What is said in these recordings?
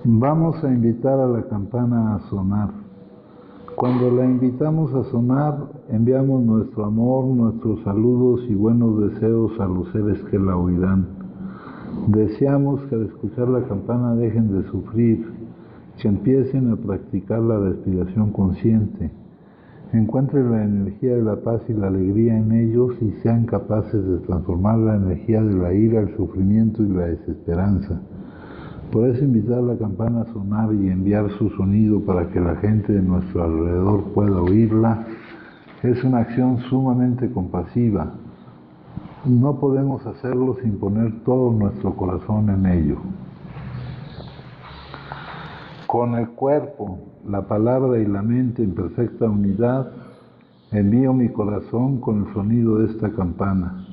Vamos a invitar a la campana a sonar. Cuando la invitamos a sonar, enviamos nuestro amor, nuestros saludos y buenos deseos a los seres que la oirán. Deseamos que al escuchar la campana dejen de sufrir, que empiecen a practicar la respiración consciente, encuentren la energía de la paz y la alegría en ellos y sean capaces de transformar la energía de la ira, el sufrimiento y la desesperanza. Por eso invitar la campana a sonar y enviar su sonido para que la gente de nuestro alrededor pueda oírla es una acción sumamente compasiva. No podemos hacerlo sin poner todo nuestro corazón en ello. Con el cuerpo, la palabra y la mente en perfecta unidad, envío mi corazón con el sonido de esta campana.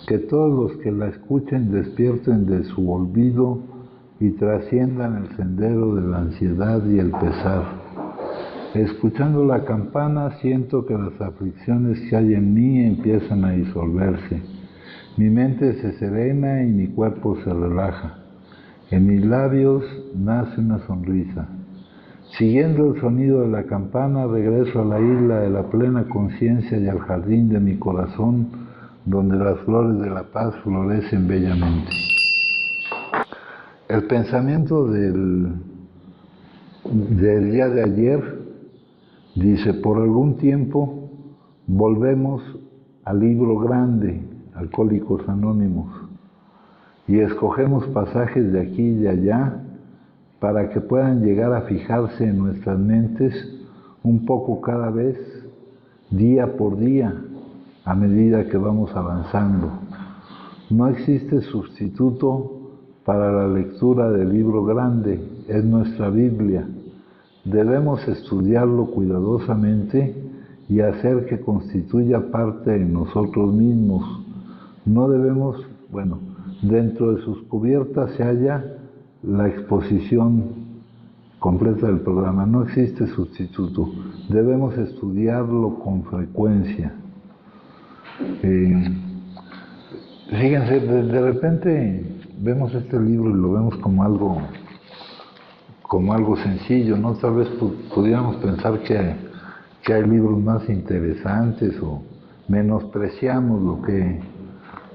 Que todos los que la escuchen despierten de su olvido y trasciendan el sendero de la ansiedad y el pesar. Escuchando la campana siento que las aflicciones que hay en mí empiezan a disolverse. Mi mente se serena y mi cuerpo se relaja. En mis labios nace una sonrisa. Siguiendo el sonido de la campana regreso a la isla de la plena conciencia y al jardín de mi corazón, donde las flores de la paz florecen bellamente. El pensamiento del día de ayer dice: por algún tiempo volvemos al libro grande, Alcohólicos Anónimos, y escogemos pasajes de aquí y de allá para que puedan llegar a fijarse en nuestras mentes un poco cada vez, día por día, a medida que vamos avanzando. No existe sustituto para la lectura del libro grande, es nuestra Biblia. Debemos estudiarlo cuidadosamente y hacer que constituya parte de nosotros mismos. No debemos, dentro de sus cubiertas se halla la exposición completa del programa. No existe sustituto. Debemos estudiarlo con frecuencia. Fíjense, de repente vemos este libro y lo vemos como algo sencillo, ¿no? Tal vez pudiéramos pensar que hay libros más interesantes o menospreciamos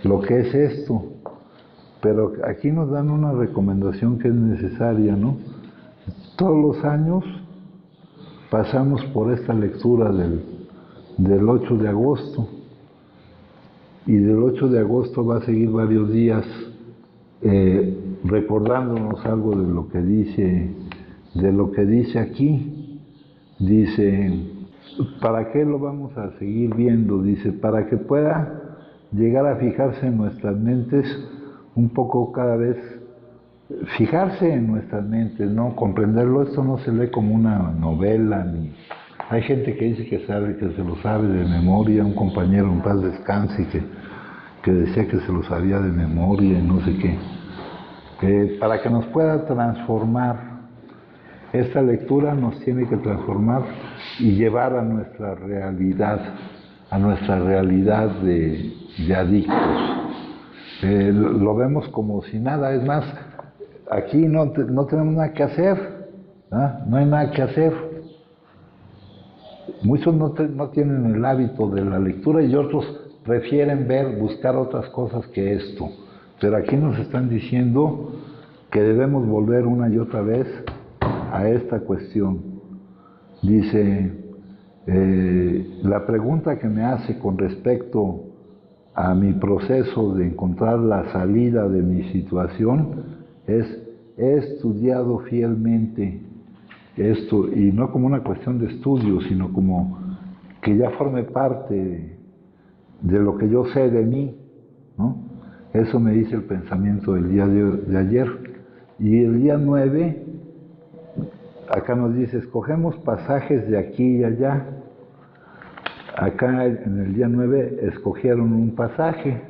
lo que es esto. Pero aquí nos dan una recomendación que es necesaria, ¿no? Todos los años pasamos por esta lectura del 8 de agosto. Y del 8 de agosto va a seguir varios días recordándonos algo de lo que dice aquí. Dice, ¿para qué lo vamos a seguir viendo? Dice, para que pueda llegar a fijarse en nuestras mentes un poco cada vez, fijarse en nuestras mentes, ¿no? Comprenderlo. Esto no se lee como una novela, ni... Hay gente que dice que se lo sabe de memoria. Un compañero en paz descanse que decía que se lo sabía de memoria y no sé qué. Para que nos pueda transformar, esta lectura nos tiene que transformar y llevar a nuestra realidad de adictos. Lo vemos como si nada. Es más, aquí no tenemos nada que hacer, ¿ah? No hay nada que hacer. Muchos no tienen el hábito de la lectura y otros prefieren buscar otras cosas que esto. Pero aquí nos están diciendo que debemos volver una y otra vez a esta cuestión. Dice, la pregunta que me hace con respecto a mi proceso de encontrar la salida de mi situación es: he estudiado fielmente esto, y no como una cuestión de estudio, sino como que ya forme parte de lo que yo sé de mí, ¿no? Eso me dice el pensamiento del día de ayer. Y el día 9, acá nos dice, escogemos pasajes de aquí y allá. Acá en el día 9 escogieron un pasaje.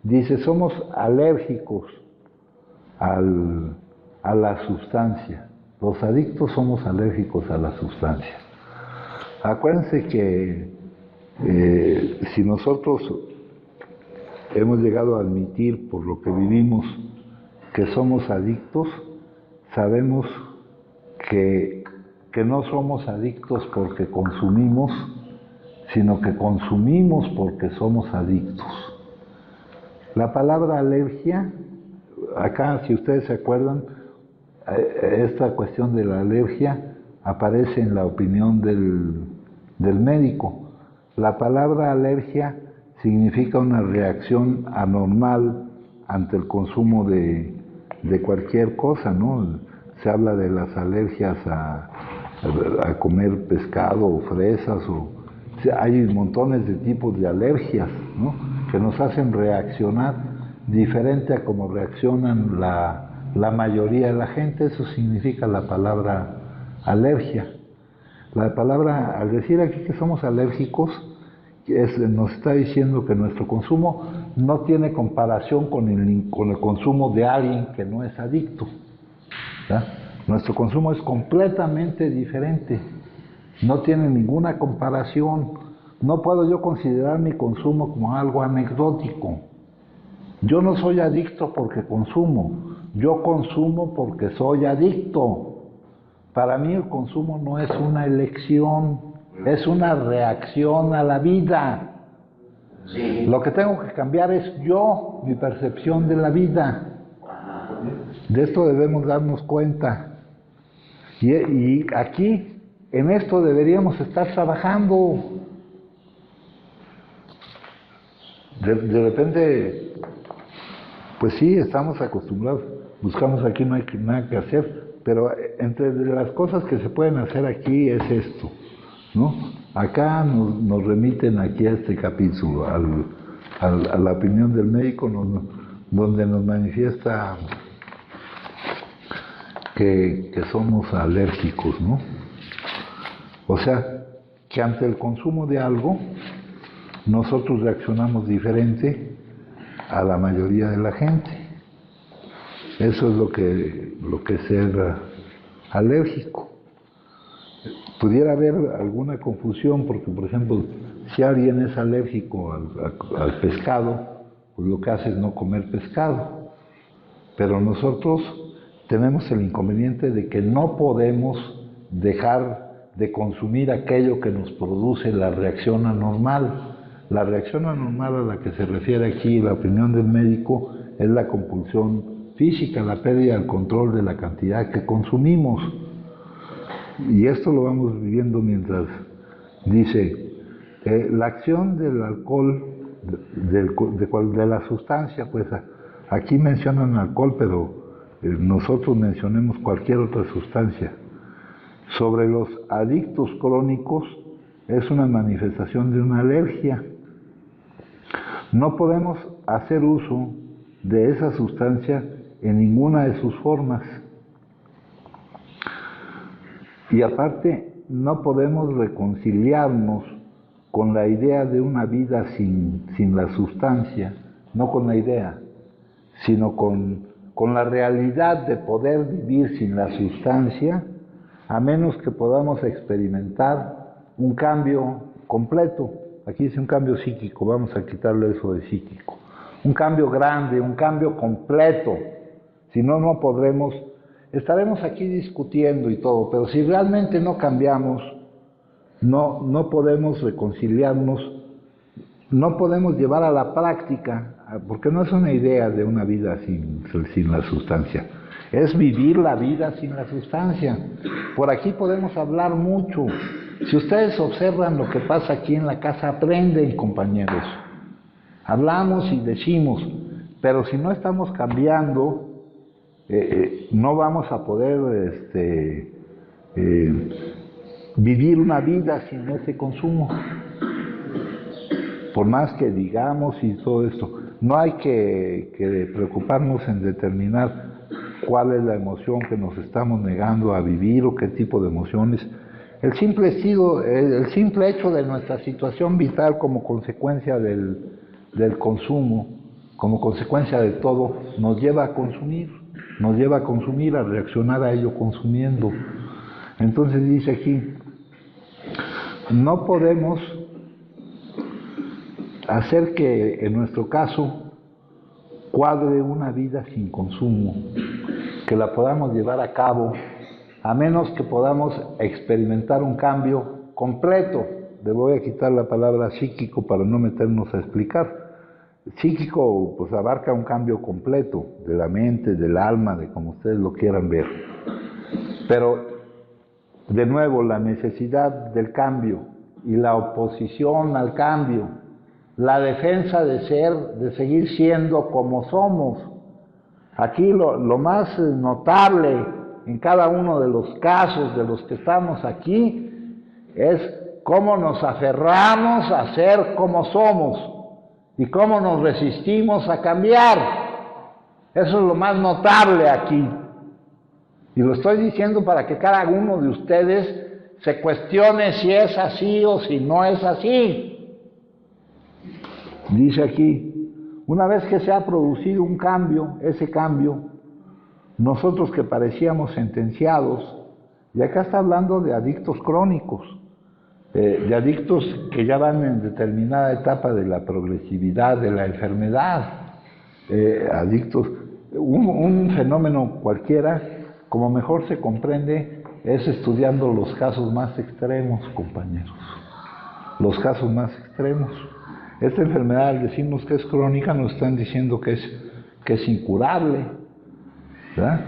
Dice, somos alérgicos a la sustancia. Los adictos somos alérgicos a la sustancia. Acuérdense que si nosotros hemos llegado a admitir por lo que vivimos que somos adictos, sabemos que no somos adictos porque consumimos, sino que consumimos porque somos adictos. La palabra alergia, acá si ustedes se acuerdan, esta cuestión de la alergia aparece en la opinión del médico. La palabra alergia significa una reacción anormal ante el consumo de cualquier cosa, ¿no? Se habla de las alergias a comer pescado o fresas, hay montones de tipos de alergias, ¿no? Que nos hacen reaccionar diferente a como reaccionan la mayoría de la gente. Eso significa la palabra alergia. La palabra, al decir aquí que somos alérgicos, nos está diciendo que nuestro consumo no tiene comparación con el consumo de alguien que no es adicto, ¿verdad? Nuestro consumo es completamente diferente, no tiene ninguna comparación. No puedo yo considerar mi consumo como algo anecdótico. Yo no soy adicto porque consumo, yo consumo porque soy adicto. Para mí el consumo no es una elección, es una reacción a la vida. Sí. Lo que tengo que cambiar es yo, mi percepción de la vida. De esto debemos darnos cuenta. Y aquí, en esto deberíamos estar trabajando. De repente, pues sí, estamos acostumbrados, buscamos aquí, no hay nada que hacer, pero entre las cosas que se pueden hacer aquí es esto, ¿no? Acá nos remiten aquí a este capítulo, a la opinión del médico, donde nos manifiesta que somos alérgicos, ¿no? O sea, que ante el consumo de algo, nosotros reaccionamos diferente a la mayoría de la gente. Eso es lo que es ser alérgico. Pudiera haber alguna confusión, porque, por ejemplo, si alguien es alérgico al pescado, pues lo que hace es no comer pescado. Pero nosotros tenemos el inconveniente de que no podemos dejar de consumir aquello que nos produce la reacción anormal. La reacción anormal a la que se refiere aquí la opinión del médico es la compulsión física, la pérdida del control de la cantidad que consumimos. Y esto lo vamos viviendo mientras dice, la acción del alcohol, de la sustancia, pues aquí mencionan alcohol, pero nosotros mencionemos cualquier otra sustancia. Sobre los adictos crónicos es una manifestación de una alergia. No podemos hacer uso de esa sustancia en ninguna de sus formas. Y aparte, no podemos reconciliarnos con la idea de una vida sin la sustancia, no con la idea, sino con la realidad de poder vivir sin la sustancia, a menos que podamos experimentar un cambio completo. Aquí dice un cambio psíquico, vamos a quitarle eso de psíquico. Un cambio grande, un cambio completo. Si no, no podremos, estaremos aquí discutiendo y todo, pero si realmente no cambiamos, no podemos reconciliarnos, no podemos llevar a la práctica, porque no es una idea de una vida sin la sustancia, es vivir la vida sin la sustancia. Por aquí podemos hablar mucho. Si ustedes observan lo que pasa aquí en la casa, aprenden, compañeros. Hablamos y decimos, pero si no estamos cambiando, no vamos a poder vivir una vida sin ese consumo. Por más que digamos y todo esto, no hay que preocuparnos en determinar cuál es la emoción que nos estamos negando a vivir o qué tipo de emociones. El simple hecho de nuestra situación vital como consecuencia del consumo, como consecuencia de todo, nos lleva a consumir, a reaccionar a ello consumiendo. Entonces dice aquí, no podemos hacer que en nuestro caso cuadre una vida sin consumo. que la podamos llevar a cabo, a menos que podamos experimentar un cambio completo. Le voy a quitar la palabra psíquico para no meternos a explicar. Psíquico pues abarca un cambio completo de la mente, del alma, de como ustedes lo quieran ver. Pero de nuevo la necesidad del cambio y la oposición al cambio, la defensa de seguir siendo como somos. Aquí lo más notable en cada uno de los casos de los que estamos aquí es cómo nos aferramos a ser como somos y cómo nos resistimos a cambiar. Eso es lo más notable aquí. Y lo estoy diciendo para que cada uno de ustedes se cuestione si es así o si no es así. Dice aquí, una vez que se ha producido un cambio, ese cambio, nosotros que parecíamos sentenciados, y acá está hablando de adictos crónicos, de adictos que ya van en determinada etapa de la progresividad de la enfermedad, adictos, un fenómeno cualquiera, como mejor se comprende, es estudiando los casos más extremos, compañeros, los casos más extremos. Esta enfermedad, al decirnos que es crónica, nos están diciendo que es incurable, ¿verdad?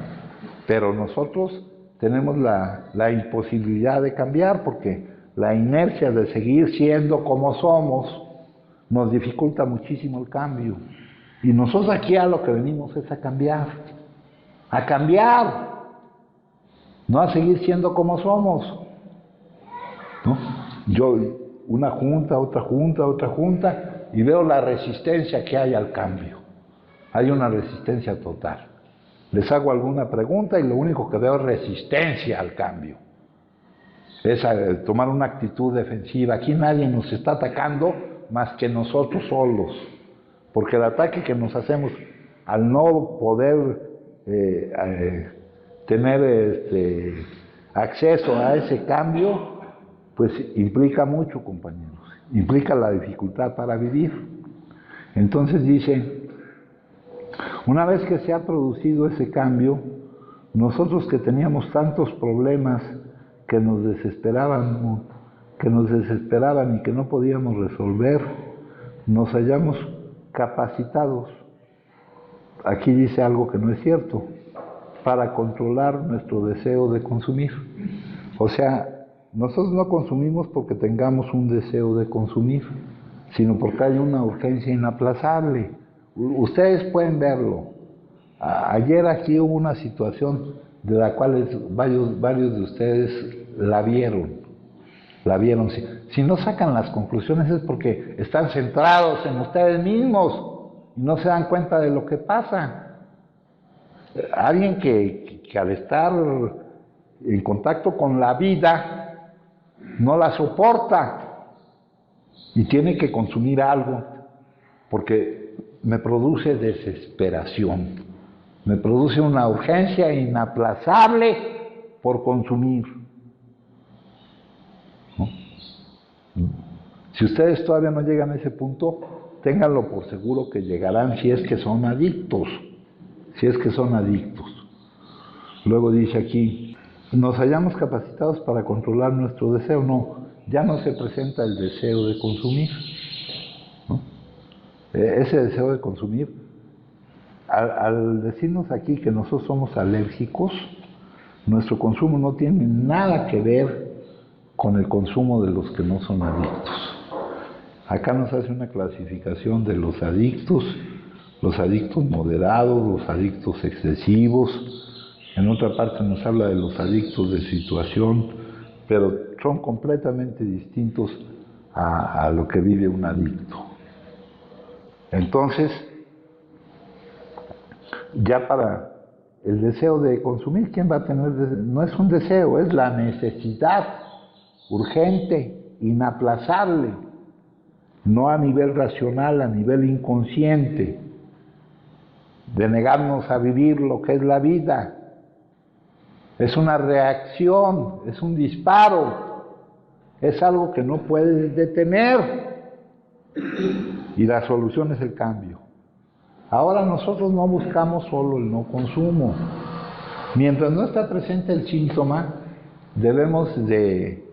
Pero nosotros tenemos la imposibilidad de cambiar porque la inercia de seguir siendo como somos nos dificulta muchísimo el cambio. Y nosotros aquí a lo que venimos es a cambiar, no a seguir siendo como somos, ¿no? Yo, una junta, otra junta, y veo la resistencia que hay al cambio. Hay una resistencia total. Les hago alguna pregunta y lo único que veo es resistencia al cambio. Es tomar una actitud defensiva. Aquí nadie nos está atacando más que nosotros solos. Porque el ataque que nos hacemos al no poder tener acceso a ese cambio, pues implica mucho, compañeros. Implica la dificultad para vivir. Entonces dice, una vez que se ha producido ese cambio, nosotros que teníamos tantos problemas que nos desesperaban y que no podíamos resolver, nos hallamos capacitados. Aquí dice algo que no es cierto, para controlar nuestro deseo de consumir. O sea, nosotros no consumimos porque tengamos un deseo de consumir, sino porque hay una urgencia inaplazable. Ustedes pueden verlo. Ayer aquí hubo una situación de la cual varios de ustedes la vieron. Si no sacan las conclusiones es porque están centrados en ustedes mismos y no se dan cuenta de lo que pasa. Alguien que al estar en contacto con la vida no la soporta y tiene que consumir algo porque me produce desesperación, me produce una urgencia inaplazable por consumir, ¿no? Si ustedes todavía no llegan a ese punto, ténganlo por seguro que llegarán si es que son adictos, Luego dice aquí, nos hallamos capacitados para controlar nuestro deseo. No, ya no se presenta el deseo de consumir, ¿no? Ese deseo de consumir, al decirnos aquí que nosotros somos alérgicos, nuestro consumo no tiene nada que ver con el consumo de los que no son adictos. Acá nos hace una clasificación de los adictos moderados, los adictos excesivos. En otra parte nos habla de los adictos de situación, pero son completamente distintos a lo que vive un adicto. Entonces, ya para el deseo de consumir, ¿quién va a tener? No es un deseo, es la necesidad urgente, inaplazable, no a nivel racional, a nivel inconsciente, de negarnos a vivir lo que es la vida. Es una reacción, es un disparo, es algo que no puedes detener. Y la solución es el cambio. Ahora nosotros no buscamos solo el no consumo, Mientras no está presente el síntoma, debemos de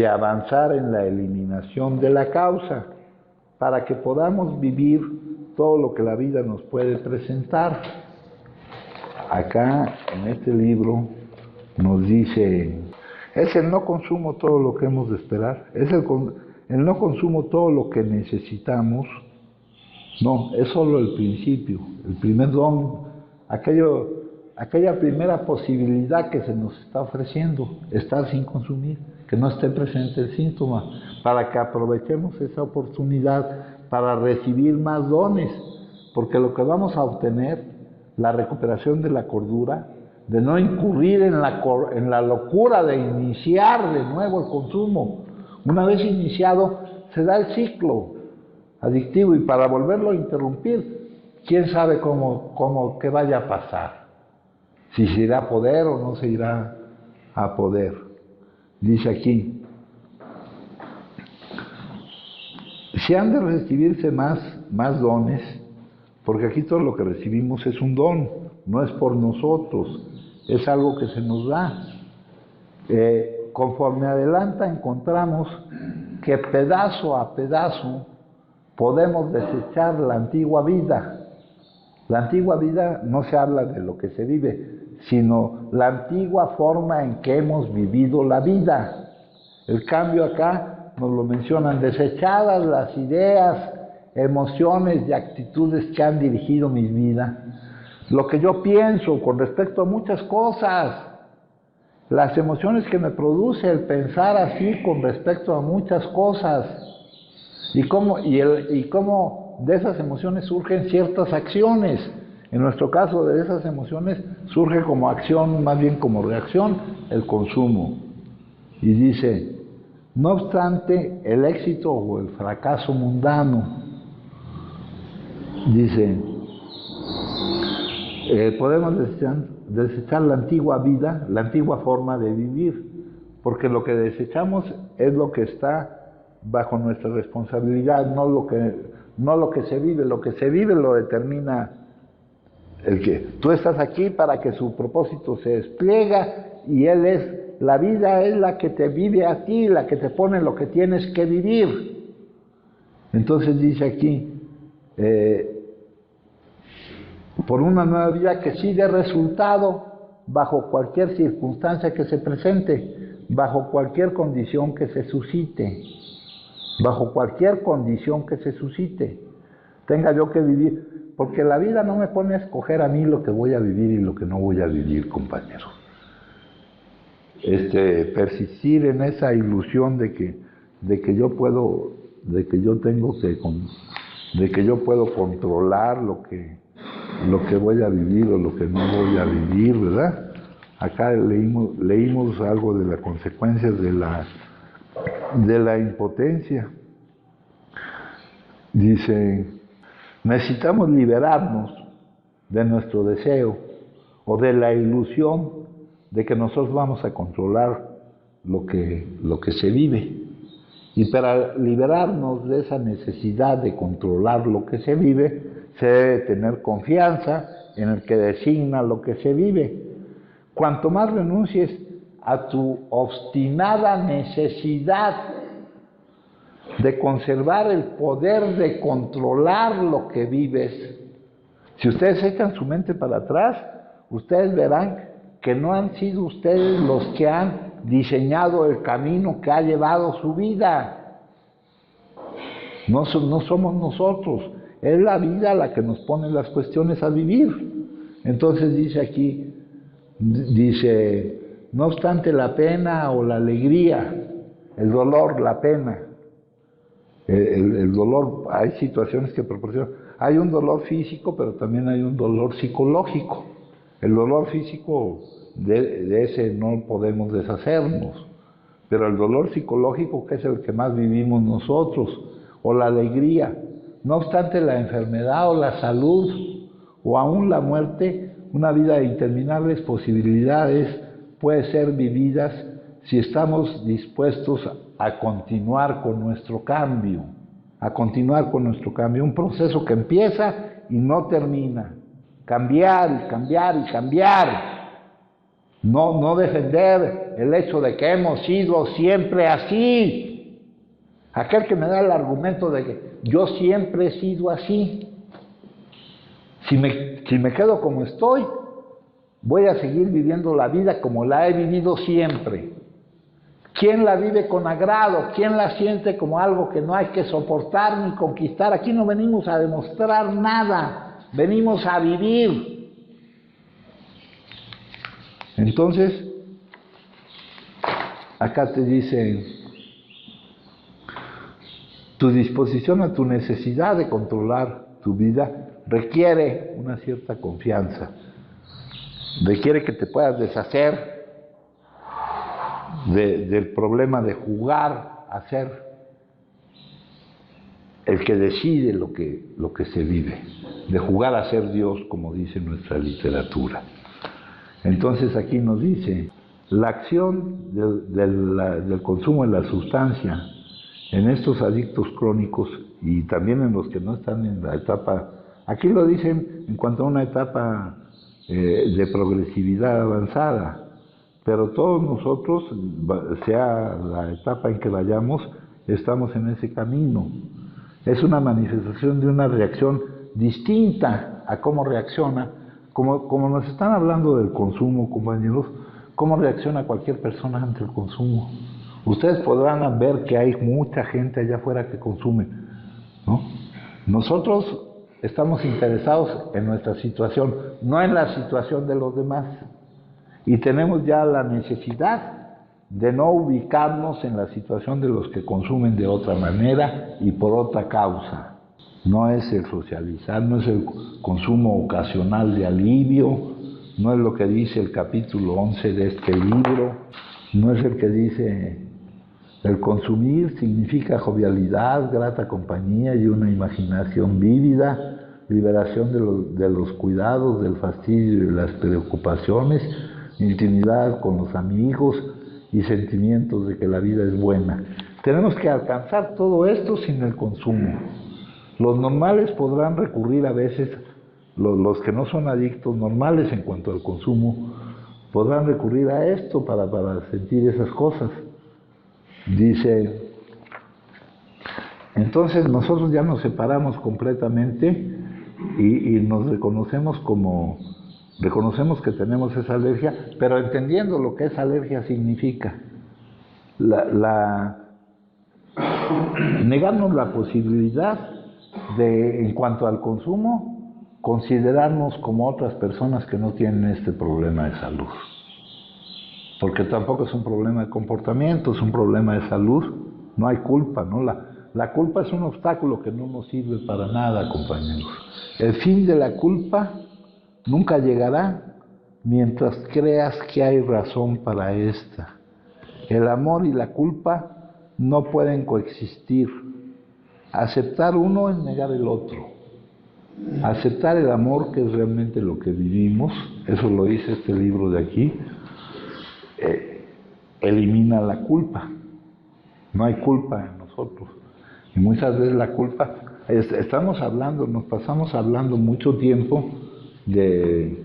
avanzar en la eliminación de la causa para que podamos vivir todo lo que la vida nos puede presentar. Acá en este libro nos dice, es el no consumo todo lo que hemos de esperar, es el no consumo todo lo que necesitamos. No, es solo el principio, el primer don, aquella primera posibilidad que se nos está ofreciendo, estar sin consumir, que no esté presente el síntoma, para que aprovechemos esa oportunidad para recibir más dones, porque lo que vamos a obtener, la recuperación de la cordura, de no incurrir en la locura de iniciar de nuevo el consumo. Una vez iniciado, se da el ciclo adictivo y para volverlo a interrumpir, quién sabe qué vaya a pasar, si se irá a poder o no se irá a poder. Dice aquí, si han de recibirse más dones, porque aquí todo lo que recibimos es un don, no es por nosotros, es algo que se nos da. Conforme adelanta encontramos que pedazo a pedazo podemos desechar la antigua vida. La antigua vida no se habla de lo que se vive, sino la antigua forma en que hemos vivido la vida. El cambio acá nos lo mencionan, desechadas las ideas, emociones y actitudes que han dirigido mi vida. Lo que yo pienso con respecto a muchas cosas, las emociones que me produce el pensar así con respecto a muchas cosas, y cómo de esas emociones surgen ciertas acciones. En nuestro caso, de esas emociones surge como acción, más bien como reacción, el consumo. Y dice, no obstante el éxito o el fracaso mundano, dice, podemos desechar la antigua vida, la antigua forma de vivir, porque lo que desechamos es lo que está bajo nuestra responsabilidad, no lo que se vive. Lo que se vive lo determina el que tú estás aquí para que su propósito se despliega, y la vida es la que te vive a ti, la que te pone lo que tienes que vivir. Entonces dice aquí, por una nueva vida que sí dé resultado bajo cualquier circunstancia que se presente, bajo cualquier condición que se suscite. Bajo cualquier condición que se suscite, tenga yo que vivir, porque la vida no me pone a escoger a mí lo que voy a vivir y lo que no voy a vivir, compañeros. Persistir en esa ilusión de que yo puedo controlar lo que voy a vivir o lo que no voy a vivir, ¿verdad? Acá leímos algo de las consecuencias de la impotencia. Dice, necesitamos liberarnos de nuestro deseo o de la ilusión de que nosotros vamos a controlar lo que se vive. Y para liberarnos de esa necesidad de controlar lo que se vive, se debe tener confianza en el que designa lo que se vive. Cuanto más renuncies a tu obstinada necesidad de conservar el poder de controlar lo que vives, si ustedes echan su mente para atrás, ustedes verán que no han sido ustedes los que han diseñado el camino que ha llevado su vida. No somos nosotros, es la vida la que nos pone las cuestiones a vivir. Entonces dice aquí, no obstante la pena o la alegría, el dolor, la pena, el dolor, hay situaciones que proporcionan, hay un dolor físico, pero también hay un dolor psicológico. El dolor físico, de ese no podemos deshacernos, pero el dolor psicológico, que es el que más vivimos nosotros, o la alegría, no obstante la enfermedad o la salud, o aún la muerte, una vida de interminables posibilidades puede ser vividas si estamos dispuestos a continuar con nuestro cambio, un proceso que empieza y no termina. Cambiar y cambiar y cambiar. No defender el hecho de que hemos sido siempre así. Aquel que me da el argumento de que yo siempre he sido así. Si me quedo como estoy, voy a seguir viviendo la vida como la he vivido siempre. ¿Quién la vive con agrado? ¿Quién la siente como algo que no hay que soportar ni conquistar? Aquí no venimos a demostrar nada, venimos a vivir. Entonces, acá te dice, tu disposición a tu necesidad de controlar tu vida requiere una cierta confianza, requiere que te puedas deshacer del problema de jugar a ser el que decide lo que se vive, de jugar a ser Dios, como dice nuestra literatura. Entonces aquí nos dice, la acción del consumo de la sustancia en estos adictos crónicos y también en los que no están en la etapa, aquí lo dicen en cuanto a una etapa de progresividad avanzada, pero todos nosotros, sea la etapa en que vayamos, estamos en ese camino. Es una manifestación de una reacción distinta a cómo reacciona. Como nos están hablando del consumo, compañeros, ¿cómo reacciona cualquier persona ante el consumo? Ustedes podrán ver que hay mucha gente allá afuera que consume, ¿no? Nosotros estamos interesados en nuestra situación, no en la situación de los demás. Y tenemos ya la necesidad de no ubicarnos en la situación de los que consumen de otra manera y por otra causa. No es el socializar, no es el consumo ocasional de alivio, no es lo que dice el capítulo 11 de este libro, no es el que dice, el consumir significa jovialidad, grata compañía y una imaginación vívida, liberación de los cuidados, del fastidio y de las preocupaciones, intimidad con los amigos y sentimientos de que la vida es buena. Tenemos que alcanzar todo esto sin el consumo. Los normales podrán recurrir a veces, los que no son adictos normales en cuanto al consumo, podrán recurrir a esto para sentir esas cosas. Dice, entonces nosotros ya nos separamos completamente y nos reconocemos que tenemos esa alergia, pero entendiendo lo que esa alergia significa. Negarnos la posibilidad de, en cuanto al consumo, considerarnos como otras personas que no tienen este problema de salud. Porque tampoco es un problema de comportamiento, es un problema de salud. No hay culpa, ¿no? La culpa es un obstáculo que no nos sirve para nada, compañeros. El fin de la culpa nunca llegará mientras creas que hay razón para esta. El amor y la culpa no pueden coexistir. Aceptar uno es negar el otro. Aceptar el amor, que es realmente lo que vivimos, eso lo dice este libro de aquí, elimina la culpa. No hay culpa en nosotros. Y muchas veces la culpa, nos pasamos hablando mucho tiempo de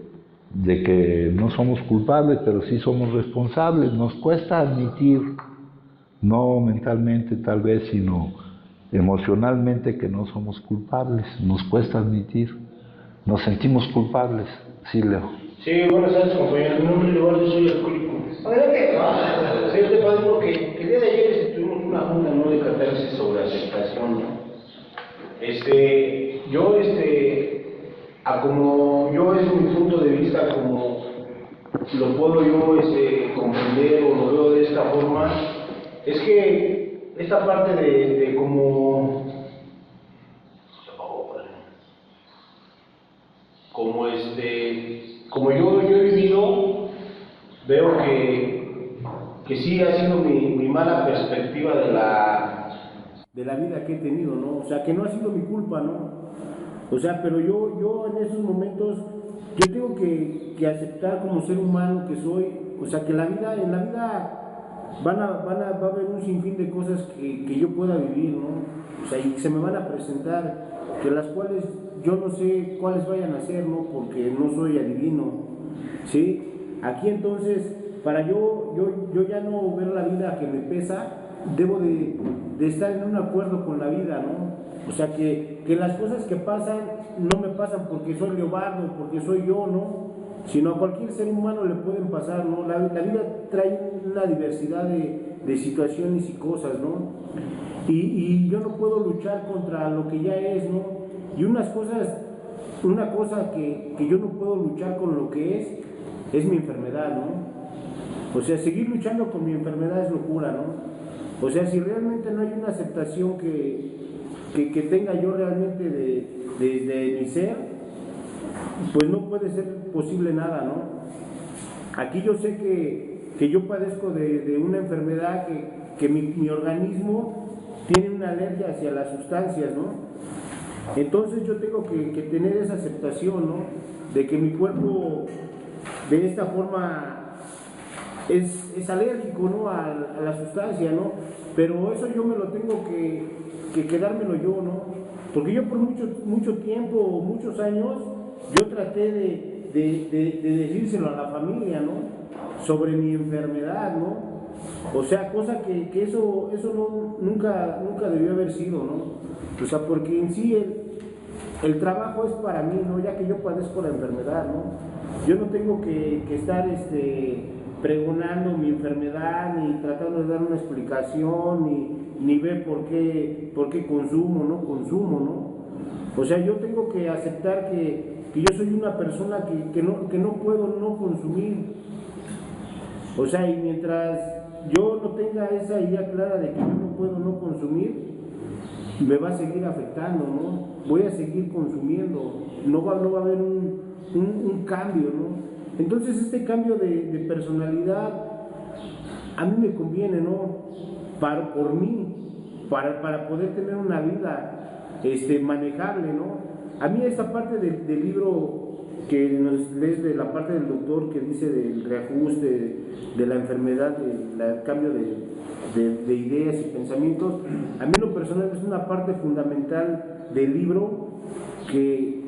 que no somos culpables, pero sí somos responsables. Nos cuesta admitir, no mentalmente tal vez, sino emocionalmente, que no somos culpables. Nos cuesta admitir, nos sentimos culpables. Sí, Leo. Sí, buenas tardes, compañero. Mi nombre es Leonardo, soy alcohólico. Fíjate, padre, porque el día de ayer tuvimos una junta, ¿no?, de catarsis sobre aceptación, ¿no? Yo, como yo es mi punto de vista, como lo puedo yo comprender o lo veo de esta forma, es que esta parte de como yo he vivido, veo que sí ha sido mi mala perspectiva de la vida que he tenido, ¿no? O sea, que no ha sido mi culpa, ¿no? O sea, pero yo en esos momentos, yo tengo que aceptar como ser humano que soy, o sea, que en la vida va a haber un sinfín de cosas que yo pueda vivir, ¿no? O sea, y que se me van a presentar, que las cuales yo no sé cuáles vayan a ser, ¿no? Porque no soy adivino, ¿sí? Aquí entonces, para yo ya no ver la vida que me pesa, debo de estar en un acuerdo con la vida, ¿no? O sea, que las cosas que pasan no me pasan porque soy Leobardo, porque soy yo, ¿no? Sino a cualquier ser humano le pueden pasar, ¿no? La vida trae una diversidad de situaciones y cosas, ¿no? Y yo no puedo luchar contra lo que ya es, ¿no? Y una cosa que yo no puedo luchar con lo que es mi enfermedad, ¿no? O sea, seguir luchando con mi enfermedad es locura, ¿no? O sea, si realmente no hay una aceptación que tenga yo realmente de mi ser, pues no puede ser posible nada, ¿no? Aquí yo sé que yo padezco de una enfermedad que mi organismo tiene una alergia hacia las sustancias, ¿no? Entonces yo tengo que tener esa aceptación, ¿no? De que mi cuerpo de esta forma es alérgico, ¿no? A la sustancia, ¿no? Pero eso yo me lo tengo que quedármelo yo, ¿no? Porque yo por mucho tiempo, muchos años, yo traté de decírselo a la familia, ¿no? Sobre mi enfermedad, ¿no? O sea, cosa que eso nunca debió haber sido, ¿no? O sea, porque en sí el trabajo es para mí, ¿no? Ya que yo padezco la enfermedad, ¿no? Yo no tengo que estar pregonando mi enfermedad, ni tratando de dar una explicación, ni ver por qué consumo, ¿no? O sea, yo tengo que aceptar que yo soy una persona que no puedo no consumir. O sea, y mientras yo no tenga esa idea clara de que yo no puedo no consumir, me va a seguir afectando, ¿no? Voy a seguir consumiendo, no va a haber un cambio, ¿no? Entonces este cambio de personalidad a mí me conviene, ¿no? Por mí, para poder tener una vida manejable, ¿no? A mí esta parte del libro que nos lees de la parte del doctor que dice del reajuste, de la enfermedad, del cambio de ideas y pensamientos, a mí en lo personal es una parte fundamental del libro que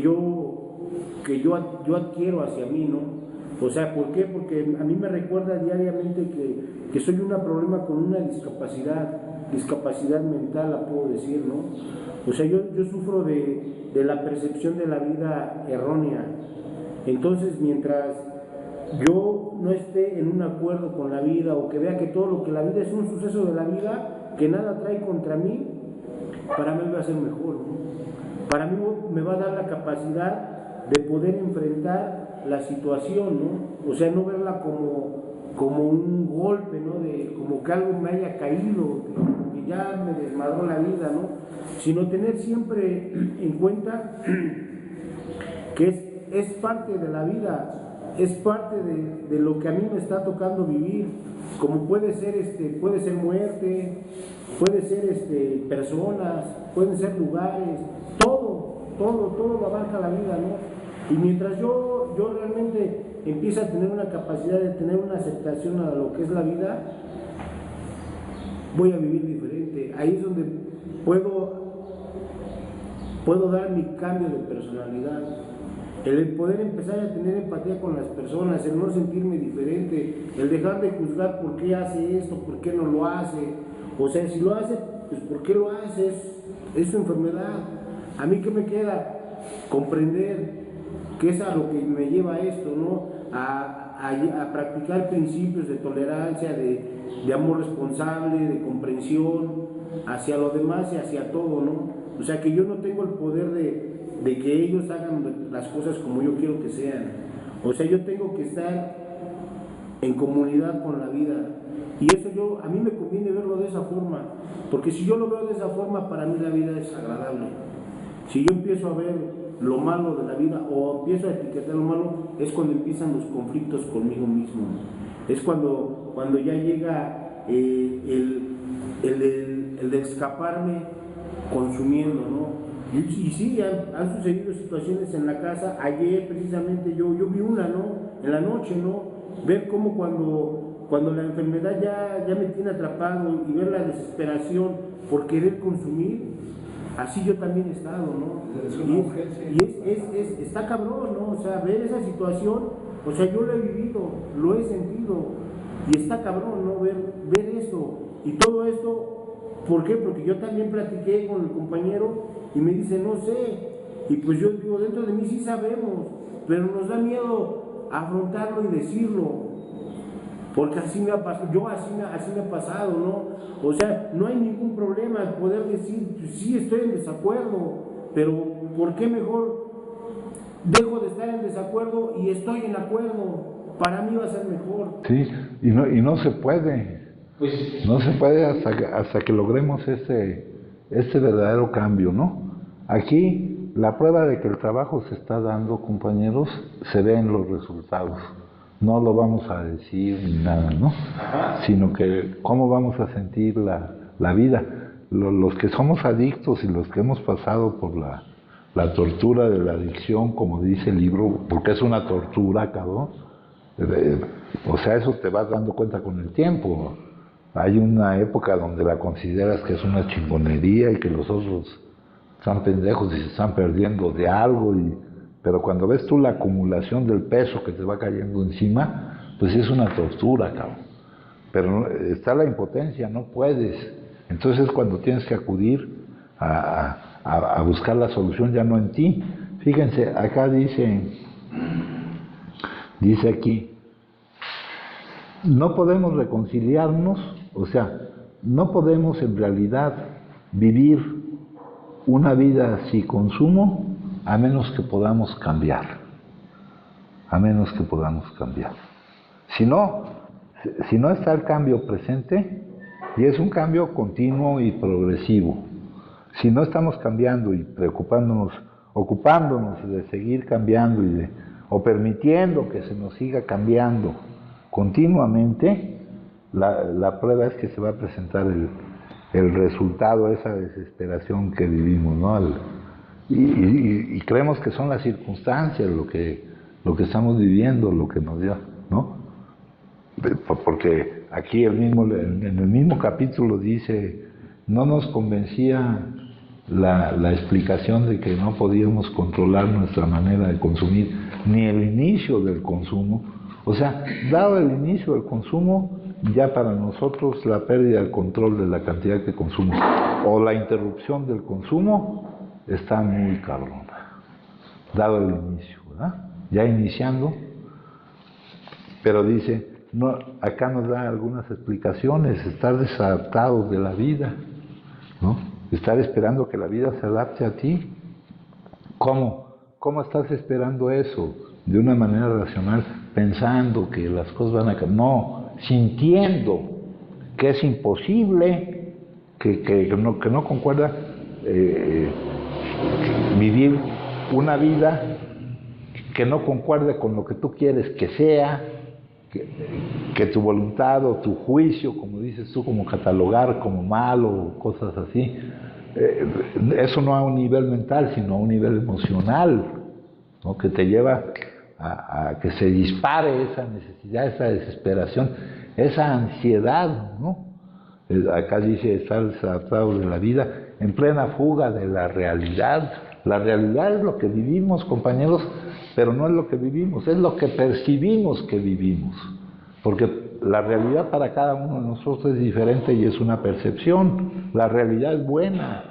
yo adquiero hacia mí, ¿no? O sea, ¿por qué? Porque a mí me recuerda diariamente que soy un problema con una discapacidad mental, la puedo decir, ¿no? O sea, yo sufro de la percepción de la vida errónea. Entonces, mientras yo no esté en un acuerdo con la vida, o que vea que todo lo que la vida es un suceso de la vida, que nada trae contra mí, para mí va a ser mejor, ¿no? Para mí me va a dar la capacidad de poder enfrentar la situación, ¿no? O sea, no verla como un golpe, ¿no? Como que algo me haya caído, que ya me desmadró la vida, ¿no? Sino tener siempre en cuenta que es parte de la vida, es parte de lo que a mí me está tocando vivir, como puede ser muerte, puede ser personas, pueden ser lugares, todo lo abarca la vida, ¿no? Y mientras yo realmente empiezo a tener una capacidad de tener una aceptación a lo que es la vida, voy a vivir diferente. Ahí es donde puedo dar mi cambio de personalidad, el poder empezar a tener empatía con las personas, el no sentirme diferente, el dejar de juzgar por qué hace esto, por qué no lo hace. O sea, si lo hace, pues ¿por qué lo hace? Es su enfermedad. A mí, ¿qué me queda? Comprender que es a lo que me lleva a esto, ¿no? A practicar principios de tolerancia, de amor responsable, de comprensión hacia lo demás y hacia todo, ¿no? O sea, que yo no tengo el poder de que ellos hagan las cosas como yo quiero que sean. O sea, yo tengo que estar en comunidad con la vida. Y eso a mí me conviene verlo de esa forma, porque si yo lo veo de esa forma, para mí la vida es agradable. Si yo empiezo a ver lo malo de la vida, o empiezo a etiquetar lo malo, es cuando empiezan los conflictos conmigo mismo. Es cuando ya llega el de escaparme consumiendo, ¿no? Y sí, han sucedido situaciones en la casa. Ayer precisamente yo vi una, ¿no? En la noche, ¿no? Ver cómo cuando la enfermedad ya me tiene atrapado, y ver la desesperación por querer consumir, así yo también he estado, ¿no? Y está cabrón, ¿no? O sea, ver esa situación O sea, yo lo he vivido, lo he sentido, y está cabrón, ¿no? Ver esto, y todo esto, ¿por qué? Porque yo también platiqué con el compañero, y me dice, no sé, y pues yo digo, dentro de mí sí sabemos, pero nos da miedo afrontarlo y decirlo, porque así me ha pasado, así me ha pasado, ¿no? O sea, no hay ningún problema en poder decir, sí estoy en desacuerdo, pero ¿por qué mejor dejo de estar en desacuerdo y estoy en acuerdo? Para mí va a ser mejor. Sí, y no se puede. Pues, No se puede hasta que logremos este verdadero cambio, ¿no? Aquí la prueba de que el trabajo se está dando, compañeros, se ve en los resultados. No lo vamos a decir ni nada, ¿no? ajá, Sino que cómo vamos a sentir la vida. Los que somos adictos y los que hemos pasado por la tortura de la adicción, como dice el libro, porque es una tortura, cabrón. O sea, eso te vas dando cuenta con el tiempo. Hay una época donde la consideras que es una chingonería y que los otros están pendejos y se están perdiendo de algo, pero cuando ves tú la acumulación del peso que te va cayendo encima, pues es una tortura, cabrón. Pero está la impotencia, no puedes. Entonces es cuando tienes que acudir a buscar la solución ya no en ti. Fíjense, acá dice aquí, no podemos reconciliarnos, o sea, no podemos en realidad vivir una vida sin consumo a menos que podamos cambiar, a menos que podamos cambiar. Si no está el cambio presente, y es un cambio continuo y progresivo, si no estamos cambiando y ocupándonos de seguir cambiando o permitiendo que se nos siga cambiando continuamente, la prueba es que se va a presentar el resultado, esa desesperación que vivimos, ¿no? Y creemos que son las circunstancias lo que estamos viviendo, lo que nos dio, ¿no? Porque aquí en el mismo capítulo dice, no nos convencía la explicación de que no podíamos controlar nuestra manera de consumir, ni el inicio del consumo. O sea, dado el inicio del consumo, ya para nosotros la pérdida del control de la cantidad que consumimos o la interrupción del consumo está muy cabrona, dado el inicio, ¿verdad? Ya iniciando, pero dice, no, acá nos da algunas explicaciones, estar desadaptados de la vida, ¿no? Estar esperando que la vida se adapte a ti. ¿Cómo estás esperando eso? De una manera racional, pensando que las cosas van a cambiar. No, sintiendo que es imposible, que no concuerda vivir una vida que no concuerde con lo que tú quieres que sea, que tu voluntad o tu juicio, como dices tú, como catalogar como malo, cosas así, eso no a un nivel mental, sino a un nivel emocional, ¿no? Que te lleva a que se dispare esa necesidad, esa desesperación, esa ansiedad, ¿no? Acá dice estar desadaptado de la vida, en plena fuga de la realidad. La realidad es lo que vivimos, compañeros, pero no es lo que vivimos, es lo que percibimos que vivimos. Porque la realidad para cada uno de nosotros es diferente y es una percepción. La realidad es buena,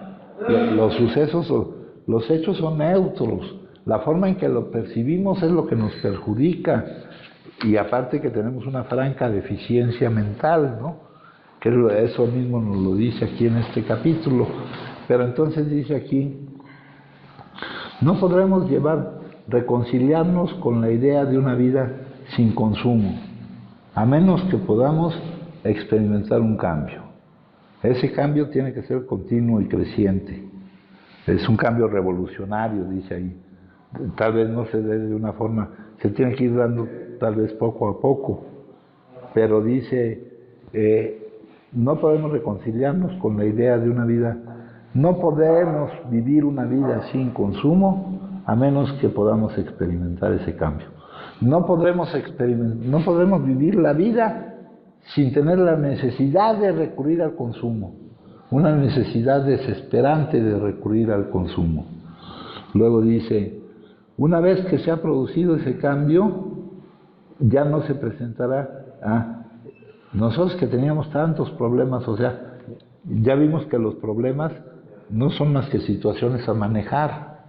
los sucesos, los hechos son neutros. La forma en que lo percibimos es lo que nos perjudica. Y aparte que tenemos una franca deficiencia mental, ¿no? Que eso mismo nos lo dice aquí en este capítulo. Pero entonces dice aquí, no podremos reconciliarnos con la idea de una vida sin consumo, a menos que podamos experimentar un cambio. Ese cambio tiene que ser continuo y creciente. Es un cambio revolucionario, dice ahí. Tal vez no se dé de una forma, se tiene que ir dando tal vez poco a poco, pero dice, no podemos reconciliarnos con la idea de una vida, no podemos vivir una vida sin consumo a menos que podamos experimentar ese cambio. No podremos vivir la vida sin tener la necesidad de recurrir al consumo, una necesidad desesperante de recurrir al consumo. Luego dice, una vez que se ha producido ese cambio, ya no se presentará. Nosotros que teníamos tantos problemas, o sea, ya vimos que los problemas no son más que situaciones a manejar.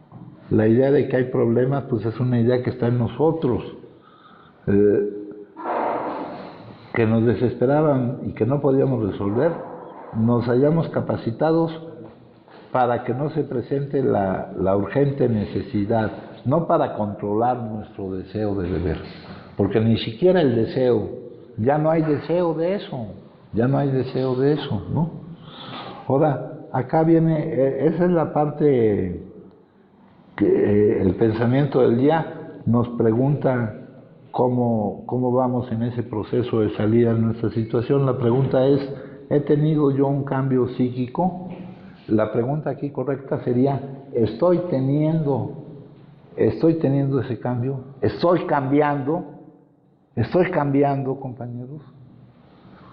La idea de que hay problemas, pues es una idea que está en nosotros, que nos desesperaban y que no podíamos resolver. Nos hallamos capacitados para que no se presente la urgente necesidad, no para controlar nuestro deseo de beber, porque ni siquiera el deseo, ya no hay deseo de eso, ¿no? Ahora, acá viene, esa es la parte que el pensamiento del día nos pregunta cómo vamos en ese proceso de salida de nuestra situación. La pregunta es, ¿he tenido yo un cambio psíquico? La pregunta aquí correcta sería, ¿estoy teniendo ese cambio? ¿Estoy cambiando, compañeros?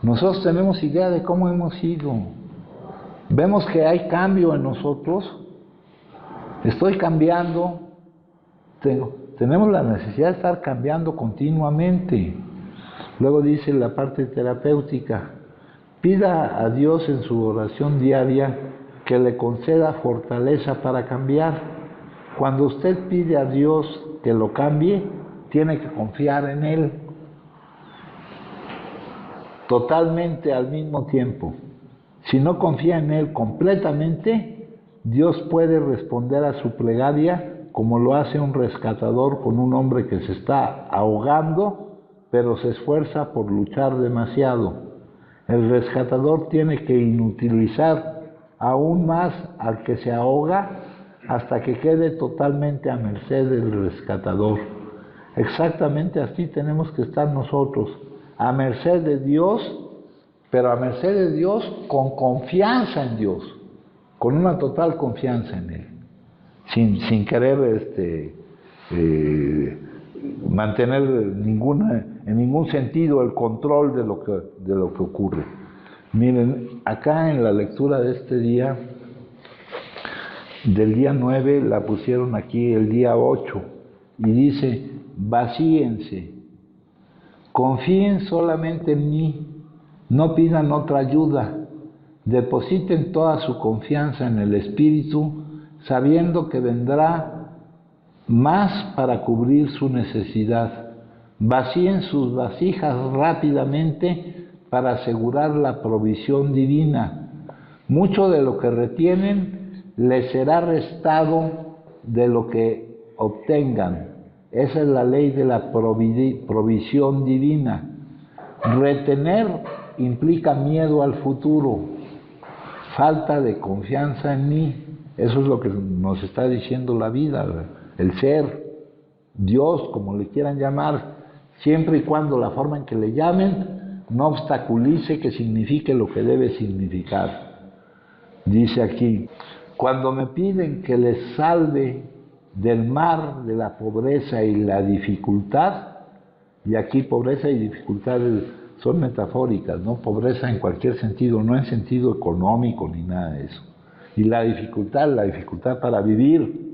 Nosotros tenemos idea de cómo hemos sido. Vemos que hay cambio en nosotros. Estoy cambiando. Tenemos la necesidad de estar cambiando continuamente. Luego dice la parte terapéutica, pida a Dios en su oración diaria que le conceda fortaleza para cambiar. Cuando usted pide a Dios que lo cambie, tiene que confiar en Él totalmente al mismo tiempo. Si no confía en Él completamente, Dios puede responder a su plegaria como lo hace un rescatador con un hombre que se está ahogando, pero se esfuerza por luchar demasiado. El rescatador tiene que inutilizar aún más al que se ahoga hasta que quede totalmente a merced del rescatador. Exactamente así tenemos que estar nosotros, a merced de Dios, pero a merced de Dios con confianza en Dios, con una total confianza en Él, sin querer mantener en ningún sentido el control de lo que ocurre. Miren, acá en la lectura de este día, del día 9, la pusieron aquí el día 8, y dice, vacíense, confíen solamente en mí, no pidan otra ayuda, depositen toda su confianza en el Espíritu, sabiendo que vendrá más para cubrir su necesidad. Vacíen sus vasijas rápidamente para asegurar la provisión divina. Mucho de lo que retienen les será restado de lo que obtengan. Esa es la ley de la provisión divina. Retener implica miedo al futuro, falta de confianza en mí. Eso es lo que nos está diciendo la vida, el ser, Dios, como le quieran llamar, siempre y cuando la forma en que le llamen no obstaculice que signifique lo que debe significar. Dice aquí, cuando me piden que les salve del mar de la pobreza y la dificultad, y aquí pobreza y dificultad son metafóricas, ¿no? Pobreza en cualquier sentido, no en sentido económico ni nada de eso. Y la dificultad para vivir.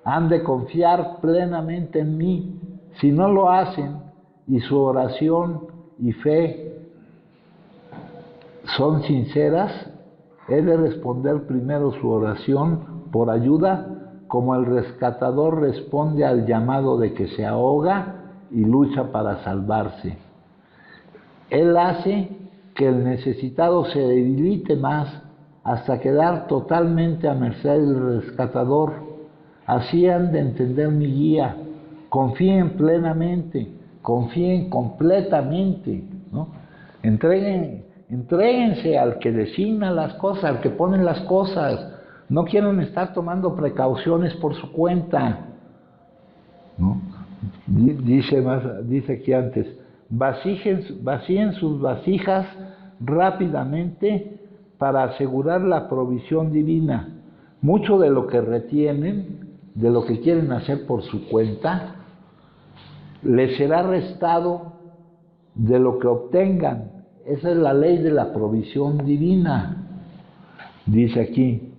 Han de confiar plenamente en mí. Si no lo hacen y su oración y fe son sinceras, he de responder primero su oración por ayuda, como el rescatador responde al llamado de que se ahoga y lucha para salvarse. Él hace que el necesitado se debilite más hasta quedar totalmente a merced del rescatador. Así han de entender mi guía. Confíen plenamente, confíen completamente, ¿no? Entréguense al que designa las cosas, al que pone las cosas. No quieren estar tomando precauciones por su cuenta, ¿no? Dice aquí antes, vacíen sus vasijas rápidamente para asegurar la provisión divina. Mucho de lo que retienen, de lo que quieren hacer por su cuenta, les será restado de lo que obtengan. Esa es la ley de la provisión divina. Dice aquí,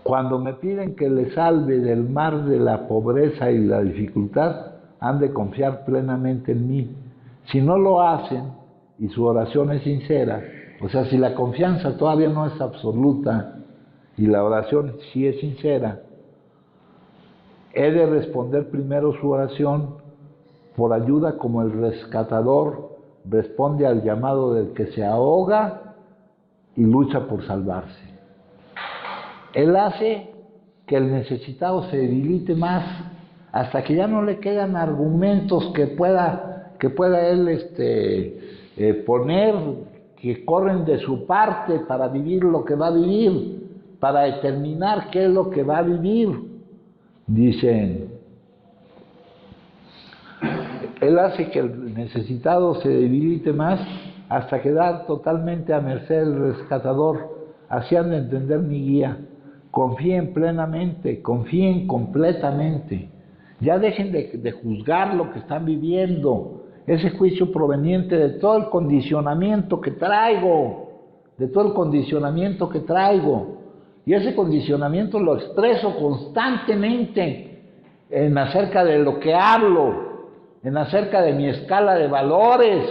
cuando me piden que les salve del mar de la pobreza y la dificultad, han de confiar plenamente en mí. Si no lo hacen y su oración es sincera, o sea, si la confianza todavía no es absoluta y la oración sí es sincera, he de responder primero su oración por ayuda como el rescatador responde al llamado del que se ahoga y lucha por salvarse. Él hace que el necesitado se debilite más hasta que ya no le quedan argumentos que pueda él poner, que corren de su parte para vivir lo que va a vivir, para determinar qué es lo que va a vivir. Dicen, él hace que el necesitado se debilite más hasta quedar totalmente a merced del rescatador. Así han de entender mi guía. Confíen plenamente, confíen completamente. Ya dejen de juzgar lo que están viviendo, ese juicio proveniente de todo el condicionamiento que traigo, Y ese condicionamiento lo expreso constantemente en acerca de lo que hablo, en acerca de mi escala de valores.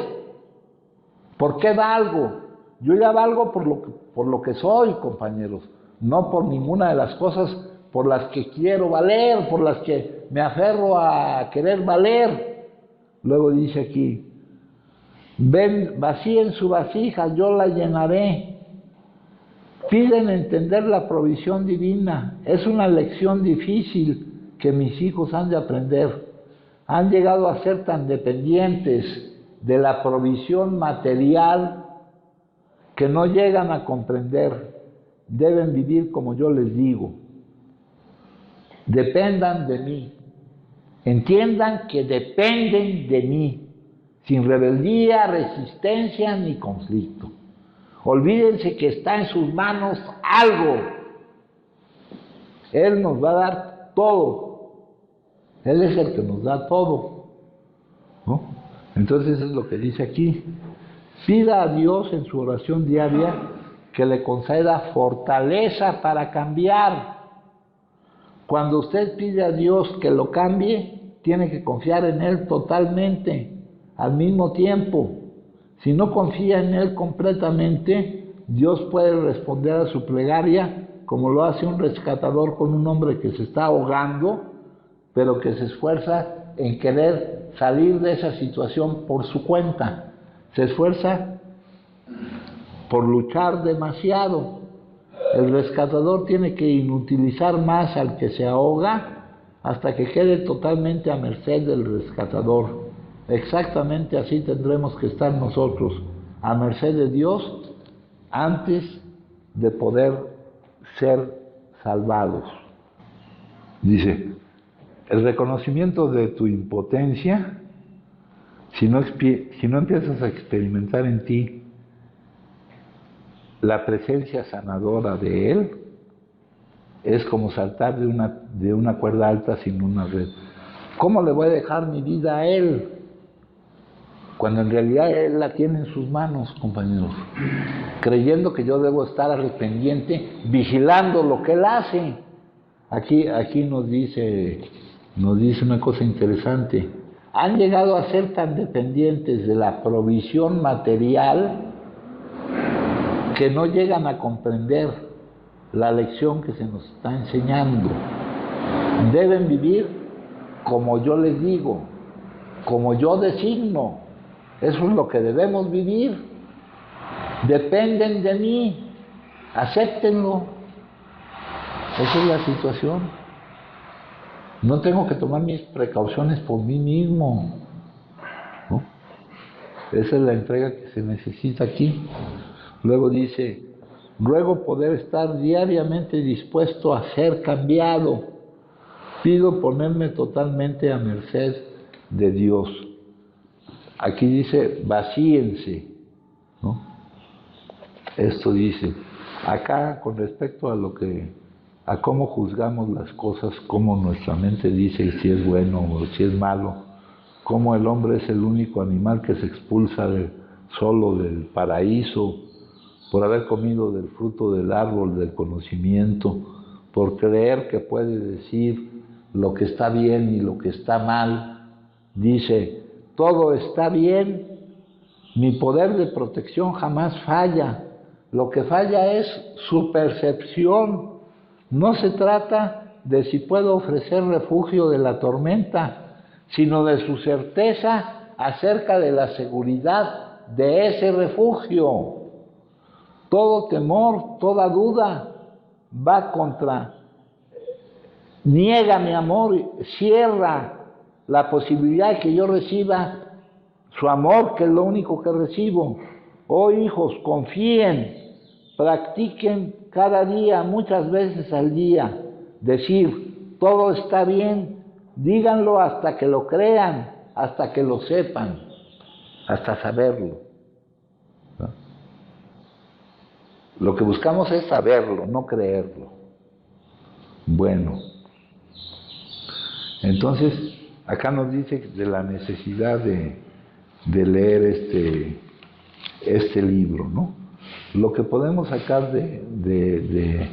¿Por qué valgo? Yo ya valgo por lo que soy, compañeros, no por ninguna de las cosas por las que quiero valer, por las que me aferro a querer valer. Luego dice aquí, ven, vacíen su vasija, yo la llenaré. Piden entender la provisión divina. Es una lección difícil que mis hijos han de aprender. Han llegado a ser tan dependientes de la provisión material que no llegan a comprender. Deben vivir como yo les digo. Dependan de mí. Entiendan que dependen de mí, sin rebeldía, resistencia ni conflicto. Olvídense que está en sus manos algo. Él nos va a dar todo. Él es el que nos da todo, ¿no? Entonces es lo que dice aquí. Pida a Dios en su oración diaria que le conceda fortaleza para cambiar. Cuando usted pide a Dios que lo cambie, tiene que confiar en Él totalmente, al mismo tiempo. Si no confía en Él completamente, Dios puede responder a su plegaria como lo hace un rescatador con un hombre que se está ahogando, pero que se esfuerza en querer salir de esa situación por su cuenta. Se esfuerza por luchar demasiado. El rescatador tiene que inutilizar más al que se ahoga hasta que quede totalmente a merced del rescatador. Exactamente así tendremos que estar nosotros, a merced de Dios, antes de poder ser salvados. Dice, el reconocimiento de tu impotencia, si no empiezas a experimentar en ti la presencia sanadora de Él, es como saltar de una cuerda alta sin una red. ¿Cómo le voy a dejar mi vida a Él? Cuando en realidad Él la tiene en sus manos, compañeros. Creyendo que yo debo estar al pendiente, vigilando lo que Él hace. Aquí nos dice una cosa interesante. Han llegado a ser tan dependientes de la provisión material que no llegan a comprender la lección que se nos está enseñando. Deben vivir como yo les digo, como yo designo. Eso es lo que debemos vivir. Dependen de mí, acéptenlo. Esa es la situación. No tengo que tomar mis precauciones por mí mismo, ¿no? Esa es la entrega que se necesita aquí. Luego dice, ruego poder estar diariamente dispuesto a ser cambiado. Pido ponerme totalmente a merced de Dios. Aquí dice, vacíense, ¿no? Esto dice, acá con respecto a cómo juzgamos las cosas, cómo nuestra mente dice si es bueno o si es malo, cómo el hombre es el único animal que se expulsa solo del paraíso por haber comido del fruto del árbol del conocimiento, por creer que puede decir lo que está bien y lo que está mal, Dice, todo está bien, mi poder de protección jamás falla. Lo que falla es su percepción. No se trata de si puedo ofrecer refugio de la tormenta, sino de su certeza acerca de la seguridad de ese refugio. Todo temor, toda duda va contra, niega mi amor, cierra la posibilidad de que yo reciba su amor, que es lo único que recibo. Oh hijos, confíen, practiquen cada día, muchas veces al día, decir, todo está bien, díganlo hasta que lo crean, hasta que lo sepan, hasta saberlo. ¿No? Lo que buscamos es saberlo, no creerlo. Bueno, entonces acá nos dice de la necesidad de leer este libro, ¿no? Lo que podemos sacar de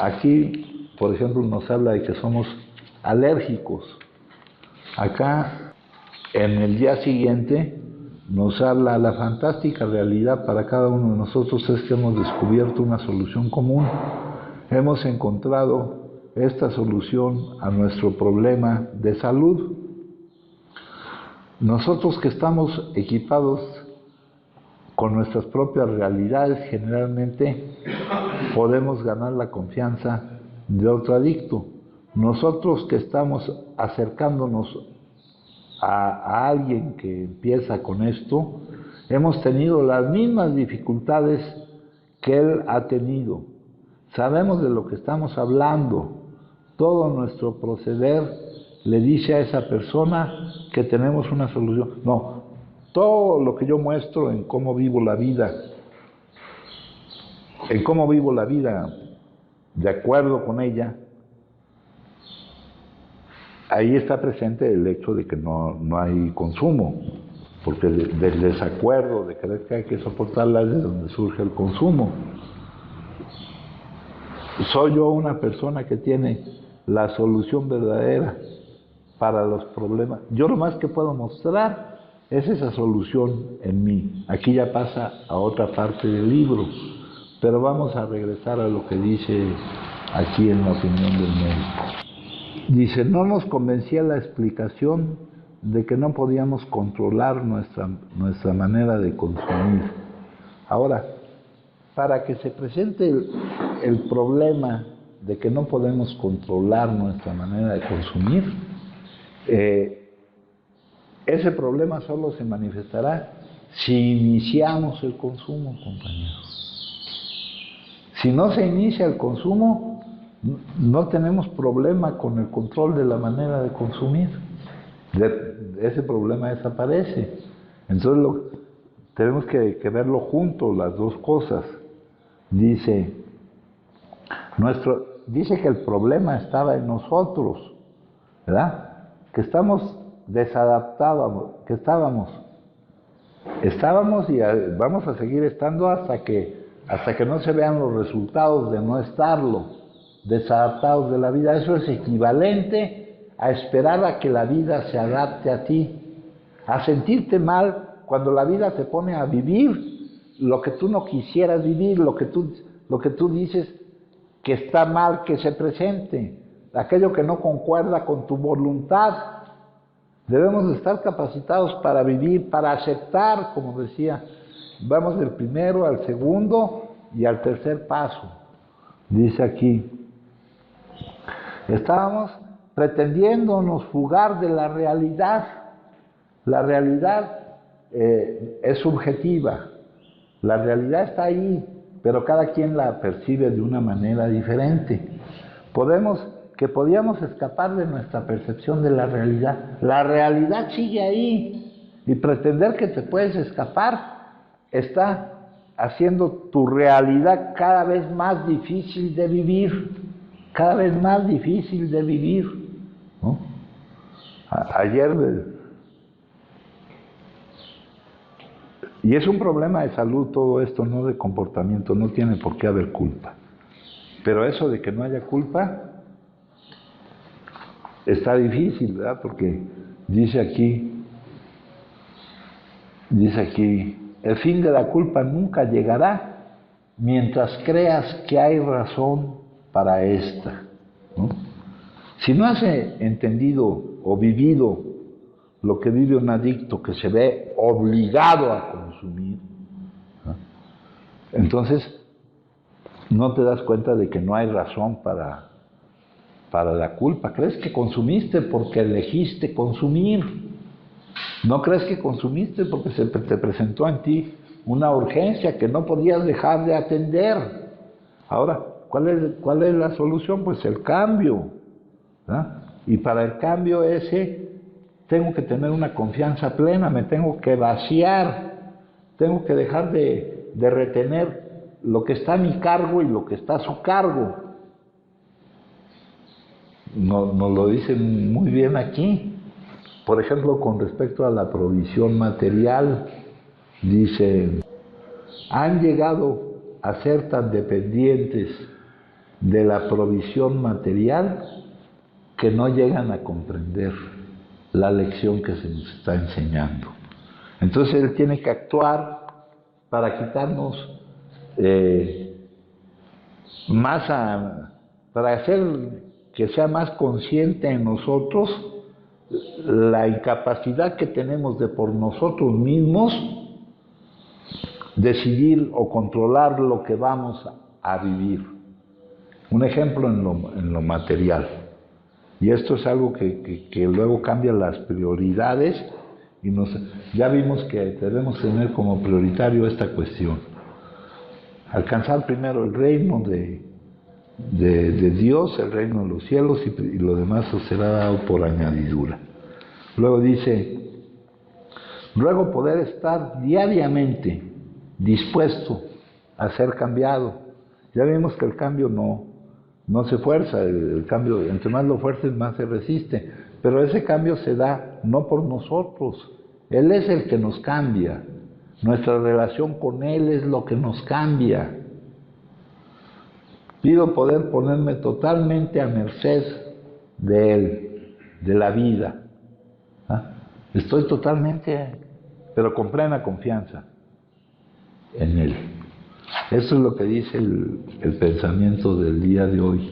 aquí, por ejemplo, nos habla de que somos alérgicos. Acá, en el día siguiente, nos habla la fantástica realidad para cada uno de nosotros es que hemos descubierto una solución común. Hemos encontrado esta solución a nuestro problema de salud. Nosotros que estamos equipados con nuestras propias realidades, generalmente podemos ganar la confianza de otro adicto. Nosotros que estamos acercándonos a alguien que empieza con esto, hemos tenido las mismas dificultades que él ha tenido. Sabemos de lo que estamos hablando. Todo nuestro proceder le dice a esa persona que tenemos una solución. No, todo lo que yo muestro en cómo vivo la vida, de acuerdo con ella, ahí está presente el hecho de que no hay consumo, porque del desacuerdo, de creer que hay que soportarla, es de donde surge el consumo. Soy yo una persona que tiene la solución verdadera para los problemas. Yo lo más que puedo mostrar es esa solución en mí. Aquí ya pasa a otra parte del libro, pero vamos a regresar a lo que dice aquí en la opinión del médico. Dice, no nos convencía la explicación de que no podíamos controlar nuestra manera de consumir. Ahora, para que se presente el problema de que no podemos controlar nuestra manera de consumir, ese problema solo se manifestará si iniciamos el consumo, compañeros. Si no se inicia el consumo, no tenemos problema con el control de la manera de consumir. Ese problema desaparece. Entonces tenemos que verlo juntos, las dos cosas. Dice que el problema estaba en nosotros, ¿verdad? Que estamos desadaptados, que estábamos y vamos a seguir estando hasta que no se vean los resultados de no estarlo, desadaptados de la vida. Eso es equivalente a esperar a que la vida se adapte a ti, a sentirte mal cuando la vida te pone a vivir lo que tú no quisieras vivir, lo que tú dices que está mal que se presente, aquello que no concuerda con tu voluntad. Debemos de estar capacitados para vivir, para aceptar, como decía, vamos del primero al segundo y al tercer paso. Dice aquí, estábamos pretendiéndonos fugar de la realidad. La realidad es subjetiva, la realidad está ahí, pero cada quien la percibe de una manera diferente. Podíamos escapar de nuestra percepción de la realidad. La realidad sigue ahí, y pretender que te puedes escapar está haciendo tu realidad cada vez más difícil de vivir, cada vez más difícil de vivir, ¿no? Y es un problema de salud todo esto, no de comportamiento, no tiene por qué haber culpa. Pero eso de que no haya culpa está difícil, ¿verdad? Porque Dice aquí, el fin de la culpa nunca llegará mientras creas que hay razón para esta, ¿no? Si no has entendido o vivido lo que vive un adicto que se ve obligado a consumir, ¿no? Entonces no te das cuenta de que no hay razón para la culpa. Crees que consumiste porque elegiste consumir. No crees que consumiste porque se te presentó en ti una urgencia que no podías dejar de atender. Ahora, ¿cuál es la solución? Pues el cambio, ¿verdad? Y para el cambio ese tengo que tener una confianza plena, me tengo que vaciar, tengo que dejar de retener lo que está a mi cargo y lo que está a su cargo. Nos lo dicen muy bien aquí. Por ejemplo, con respecto a la provisión material, dice, han llegado a ser tan dependientes de la provisión material que no llegan a comprender la lección que se nos está enseñando. Entonces él tiene que actuar para quitarnos para hacer que sea más consciente en nosotros la incapacidad que tenemos de por nosotros mismos decidir o controlar lo que vamos a vivir. Un ejemplo en lo material. Y esto es algo que luego cambia las prioridades y ya vimos que debemos tener como prioritario esta cuestión. Alcanzar primero el reino de Dios, el reino de los cielos, y lo demás os será dado por añadidura. Luego dice, luego poder estar diariamente dispuesto a ser cambiado. Ya vimos que el cambio no se fuerza, el cambio, entre más lo fuerces, más se resiste, pero ese cambio se da no por nosotros, Él es el que nos cambia, nuestra relación con Él es lo que nos cambia. Pido poder ponerme totalmente a merced de Él, de la vida. ¿Ah? Estoy totalmente, pero con plena confianza en Él. Eso es lo que dice el pensamiento del día de hoy.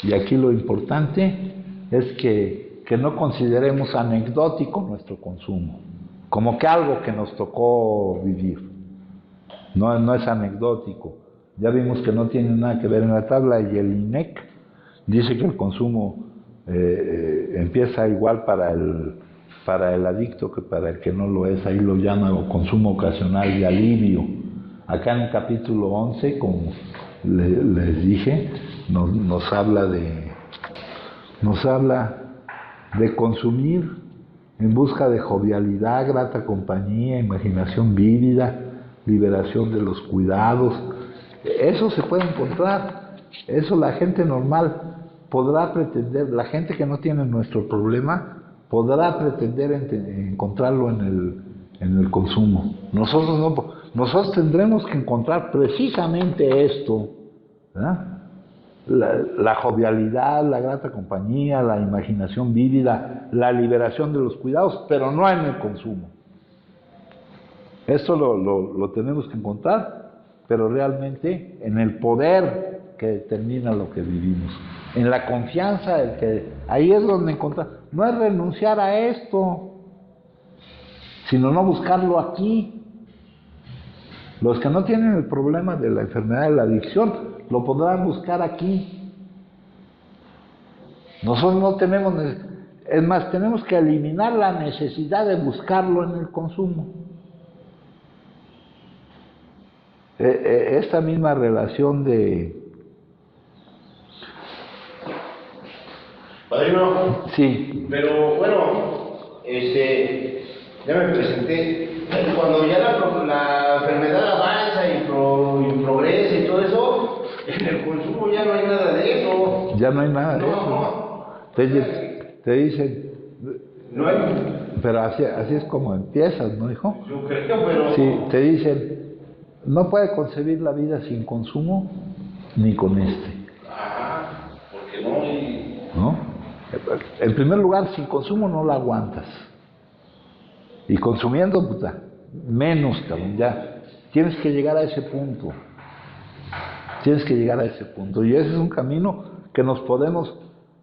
Y aquí lo importante es que no consideremos anecdótico nuestro consumo, como que algo que nos tocó vivir. No es anecdótico. Ya vimos que no tiene nada que ver en la tabla, y el INEC dice que el consumo empieza igual para el adicto que para el que no lo es. Ahí lo llama consumo ocasional de alivio. Acá en el capítulo 11, como les dije, nos habla de consumir en busca de jovialidad, grata compañía, imaginación vívida, liberación de los cuidados. Eso se puede encontrar, eso la gente normal podrá pretender, la gente que no tiene nuestro problema podrá pretender encontrarlo en el consumo. Nosotros no, nosotros tendremos que encontrar precisamente esto, ¿verdad? La jovialidad, la grata compañía, la imaginación vívida, la liberación de los cuidados, pero no en el consumo. Esto lo tenemos que encontrar, pero realmente en el poder que determina lo que vivimos, en la confianza del que ahí es donde encontrar. No es renunciar a esto, sino no buscarlo aquí. Los que no tienen el problema de la enfermedad de la adicción lo podrán buscar aquí. Nosotros no tenemos, es más, tenemos que eliminar la necesidad de buscarlo en el consumo. Esta misma relación de... Padrino. Sí. Pero bueno, ya me presenté. Cuando ya la enfermedad avanza y progresa y todo eso, en el consumo ya no hay nada de eso. Ya no hay nada de eso. Te dicen... No hay... Pero así es como empiezas, ¿no, hijo? Yo creo, pero... Sí, te dicen... No puede concebir la vida sin consumo ni con este. Ajá, porque no hay... ¿No? En primer lugar, sin consumo no la aguantas. Y consumiendo, puta, menos, cabrón, ya. Tienes que llegar a ese punto. Tienes que llegar a ese punto. Y ese es un camino que nos podemos,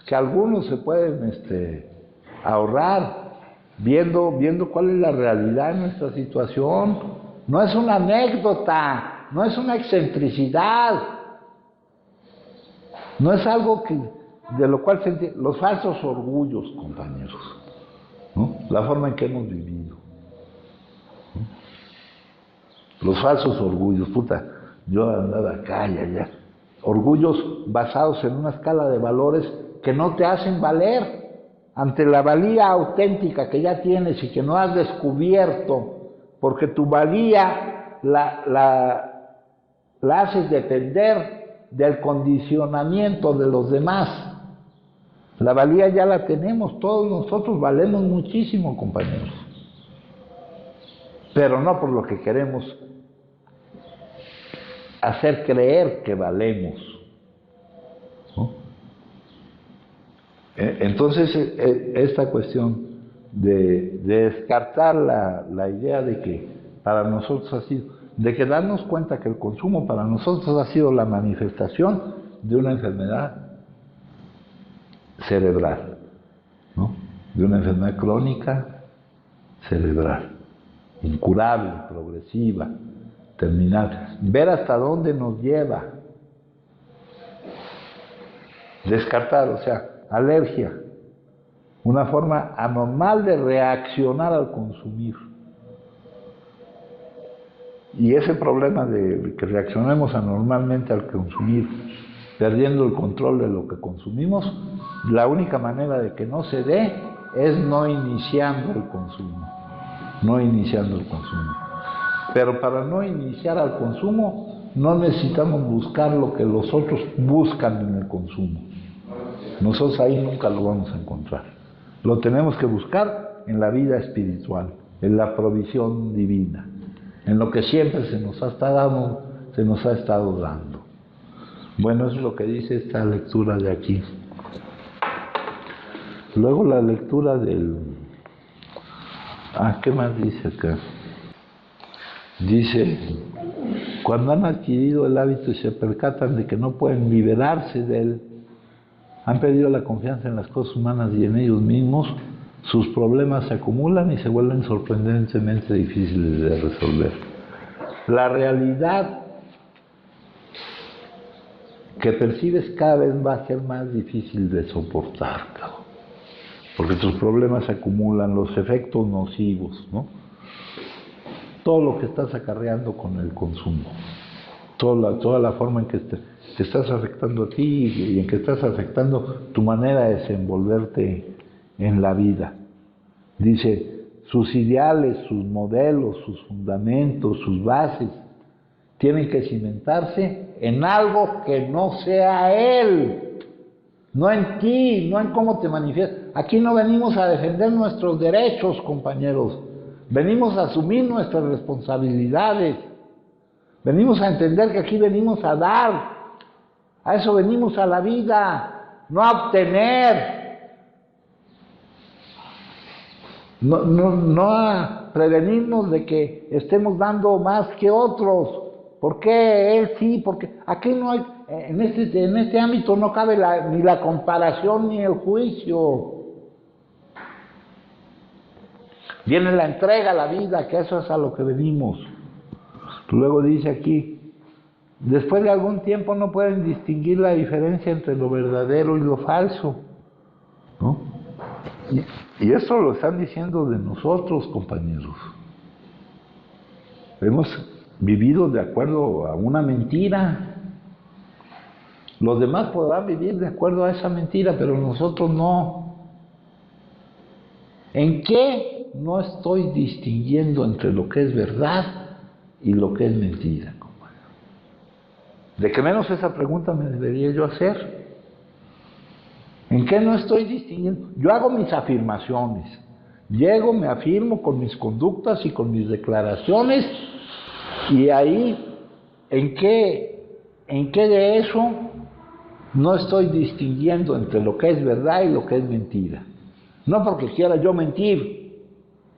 que algunos se pueden ahorrar, viendo cuál es la realidad de nuestra situación. No es una anécdota, no es una excentricidad, no es algo de lo cual los falsos orgullos, compañeros, ¿no? La forma en que hemos vivido, ¿no? Los falsos orgullos, puta, yo andaba acá y allá, orgullos basados en una escala de valores que no te hacen valer ante la valía auténtica que ya tienes y que no has descubierto, porque tu valía la haces depender del condicionamiento de los demás. La valía ya la tenemos, todos nosotros valemos muchísimo, compañeros, pero no por lo que queremos hacer creer que valemos, ¿no? Entonces, esta cuestión de descartar la idea de que para nosotros ha sido, de que darnos cuenta que el consumo para nosotros ha sido la manifestación de una enfermedad cerebral, ¿no? De una enfermedad crónica cerebral, incurable, progresiva, terminal. Ver hasta dónde nos lleva. Descartar, o sea, alergia, una forma anormal de reaccionar al consumir. Y ese problema de que reaccionemos anormalmente al consumir, perdiendo el control de lo que consumimos, la única manera de que no se dé es no iniciando el consumo. No iniciando el consumo. Pero para no iniciar al consumo, no necesitamos buscar lo que los otros buscan en el consumo. Nosotros ahí nunca lo vamos a encontrar. Lo tenemos que buscar en la vida espiritual, en la provisión divina, en lo que siempre se nos ha estado dando. Bueno, eso es lo que dice esta lectura de aquí. Luego la lectura del... ¿qué más dice acá? Dice, cuando han adquirido el hábito y se percatan de que no pueden liberarse de él, han perdido la confianza en las cosas humanas y en ellos mismos, sus problemas se acumulan y se vuelven sorprendentemente difíciles de resolver. La realidad que percibes cada vez va a ser más difícil de soportar, cabrón, porque tus problemas se acumulan, los efectos nocivos, ¿no? Todo lo que estás acarreando con el consumo, toda la forma en que te estás afectando a ti y en que estás afectando tu manera de desenvolverte en la vida. Dice, sus ideales, sus modelos, sus fundamentos, sus bases, tienen que cimentarse en algo que no sea él, no en ti, no en cómo te manifiestas. Aquí no venimos a defender nuestros derechos, compañeros. Venimos a asumir nuestras responsabilidades. Venimos a entender que aquí venimos a dar. A eso venimos a la vida, no a obtener. No a prevenirnos de que estemos dando más que otros. ¿Por qué él sí? Porque aquí no hay, en este ámbito no cabe ni la comparación ni el juicio. Viene la entrega a la vida, que eso es a lo que venimos. Luego dice aquí, después de algún tiempo no pueden distinguir la diferencia entre lo verdadero y lo falso, ¿no? Y eso lo están diciendo de nosotros, compañeros. Hemos vivido de acuerdo a una mentira. Los demás podrán vivir de acuerdo a esa mentira, pero nosotros no. ¿En qué no estoy distinguiendo entre lo que es verdad y lo que es mentira, compañero? De que menos esa pregunta me debería yo hacer. ¿En qué no estoy distinguiendo? Yo hago mis afirmaciones, llego, me afirmo con mis conductas y con mis declaraciones, y ahí, ¿en qué de eso no estoy distinguiendo entre lo que es verdad y lo que es mentira. No porque quiera yo mentir,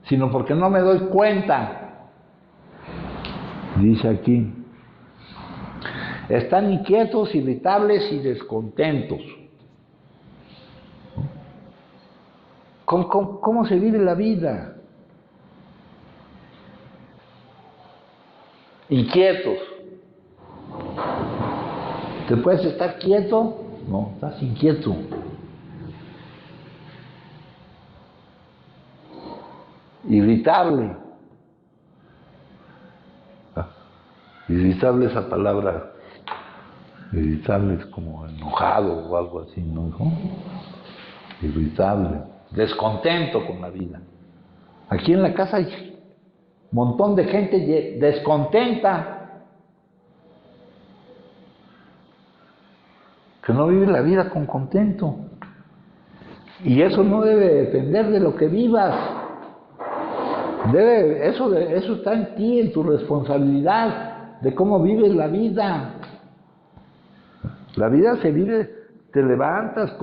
sino porque no me doy cuenta. Dice aquí, están inquietos, irritables y descontentos. ¿Cómo se vive la vida? Inquietos. ¿Te puedes estar quieto? No, estás inquieto. Irritable. Irritable, esa palabra. Irritable es como enojado o algo así, ¿no? Irritable. Descontento con la vida. Aquí en la casa hay un montón de gente descontenta, que no vive la vida con contento. Y eso no debe depender de lo que vivas. Eso está en ti, en tu responsabilidad, de cómo vives la vida. La vida se vive, te levantas,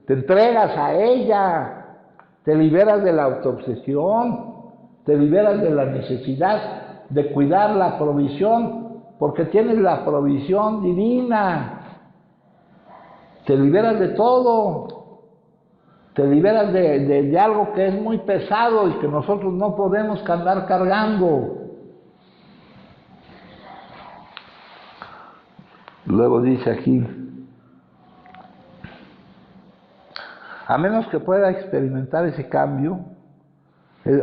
te entregas a ella, te liberas de la autoobsesión, te liberas de la necesidad de cuidar la provisión, porque tienes la provisión divina. Te liberas de todo, te liberas de algo que es muy pesado y que nosotros no podemos andar cargando. Luego dice aquí, a menos que pueda experimentar ese cambio,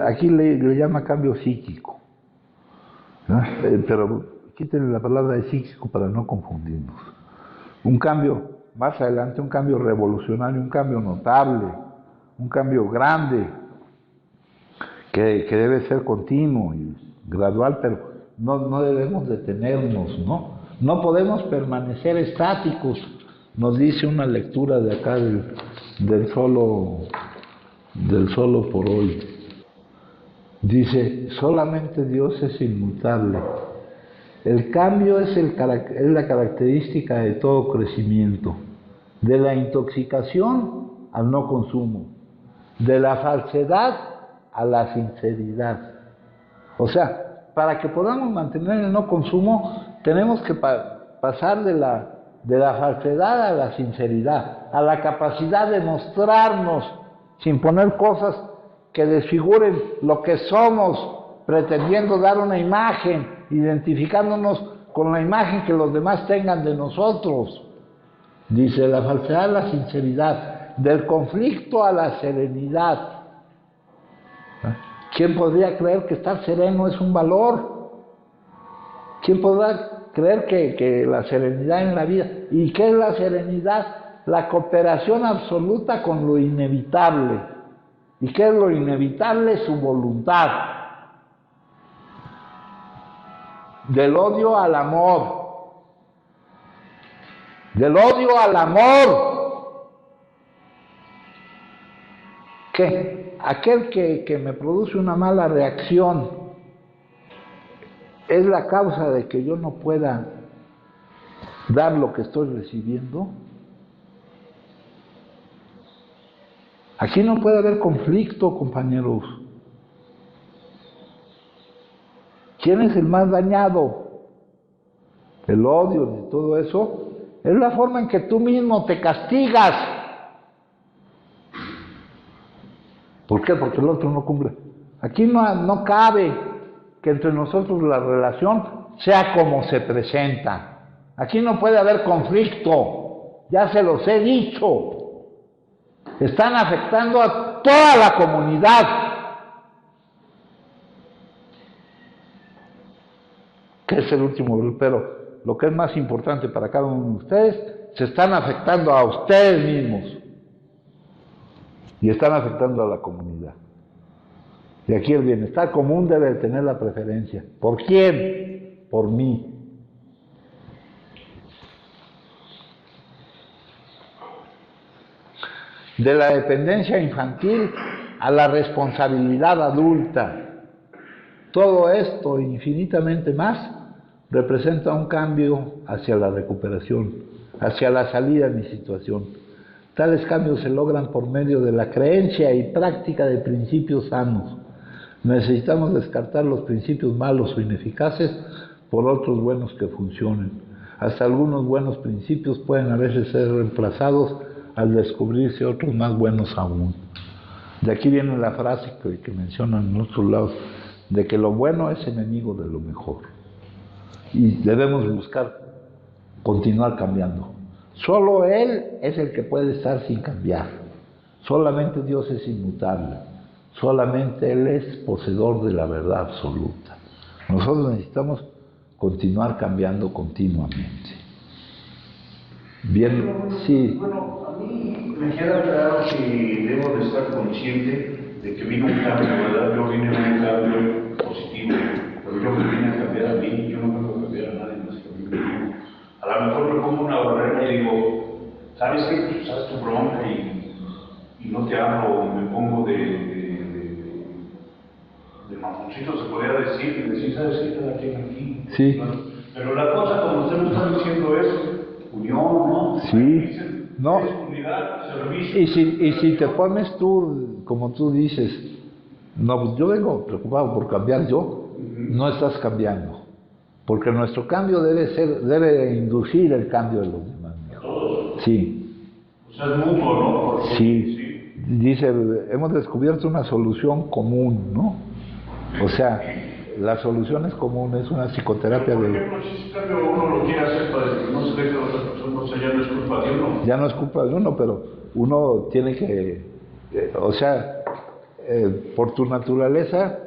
aquí le llama cambio psíquico, ¿no? Pero quítenle la palabra de psíquico para no confundirnos. Un cambio, más adelante, un cambio revolucionario, un cambio notable, un cambio grande, que debe ser continuo y gradual, pero no debemos detenernos, ¿no? No podemos permanecer estáticos, nos dice una lectura de acá del solo por hoy. Dice, solamente Dios es inmutable. El cambio es la característica de todo crecimiento, de la intoxicación al no consumo, de la falsedad a la sinceridad. O sea, para que podamos mantener el no consumo, tenemos que pasar de la falsedad a la sinceridad, a la capacidad de mostrarnos sin poner cosas que desfiguren lo que somos, pretendiendo dar una imagen, identificándonos con la imagen que los demás tengan de nosotros. Dice, de la falsedad a la sinceridad, del conflicto a la serenidad. ¿Quién podría creer que estar sereno es un valor? ¿Quién podrá creer que la serenidad en la vida? ¿Y qué es la serenidad? La cooperación absoluta con lo inevitable. ¿Y qué es lo inevitable? Su voluntad. Del odio al amor. Del odio al amor. ¿Qué? Aquel que me produce una mala reacción es la causa de que yo no pueda dar lo que estoy recibiendo. Aquí no puede haber conflicto, compañeros. ¿Quién es el más dañado? El odio y todo eso es la forma en que tú mismo te castigas. ¿Por qué? Porque el otro no cumple. Aquí no cabe que entre nosotros la relación sea como se presenta. Aquí no puede haber conflicto, ya se los he dicho. Están afectando a toda la comunidad. Que es el último, pero lo que es más importante para cada uno de ustedes, se están afectando a ustedes mismos. Y están afectando a la comunidad. Y aquí el bienestar común debe tener la preferencia. ¿Por quién? Por mí. De la dependencia infantil a la responsabilidad adulta. Todo esto e infinitamente más representa un cambio hacia la recuperación. hacia la salida de mi situación. Tales cambios se logran por medio de la creencia y práctica de principios sanos. Necesitamos descartar los principios malos o ineficaces por otros buenos que funcionen. Hasta algunos buenos principios pueden a veces ser reemplazados al descubrirse otros más buenos aún. De aquí viene la frase que mencionan en otros lados, de que lo bueno es enemigo de lo mejor. Y debemos buscar continuar cambiando. Solo Él es el que puede estar sin cambiar. Solamente Dios es inmutable. Solamente Él es poseedor de la verdad absoluta. Nosotros necesitamos continuar cambiando continuamente. Bien, sí. Bueno, a mí me queda claro que debo de estar consciente de que vino un cambio, ¿verdad? Yo vine a un cambio positivo, pero yo me vine a cambiar a mí, yo no vengo a cambiar a nadie más que a mí mismo. A lo mejor me pongo una barrera y digo, ¿sabes qué? Pues haz tu bronca y no te hablo, me pongo de mamoncito, se podría decir, y decir, ¿sabes qué? Cada quien aquí. Sí. ¿No? Pero la cosa, como usted lo está diciendo, es unión, ¿no? Sí. Dicen, No. es unidad, servicio. Y si te pones tú, como tú dices, no, pues yo vengo preocupado por cambiar yo, no estás cambiando. Porque nuestro cambio debe inducir el cambio de los demás. Sí. O sea, es mutuo, ¿no? Porque, sí. Dice, hemos descubierto una solución común, ¿no? O sea, la solución es común, es una psicoterapia por de... ejemplo, si ese cambio uno lo quiere hacer para que no se deje a otra persona, o sea, ya no es culpa de uno. Ya no es culpa de uno, pero uno tiene que... o sea, por tu naturaleza,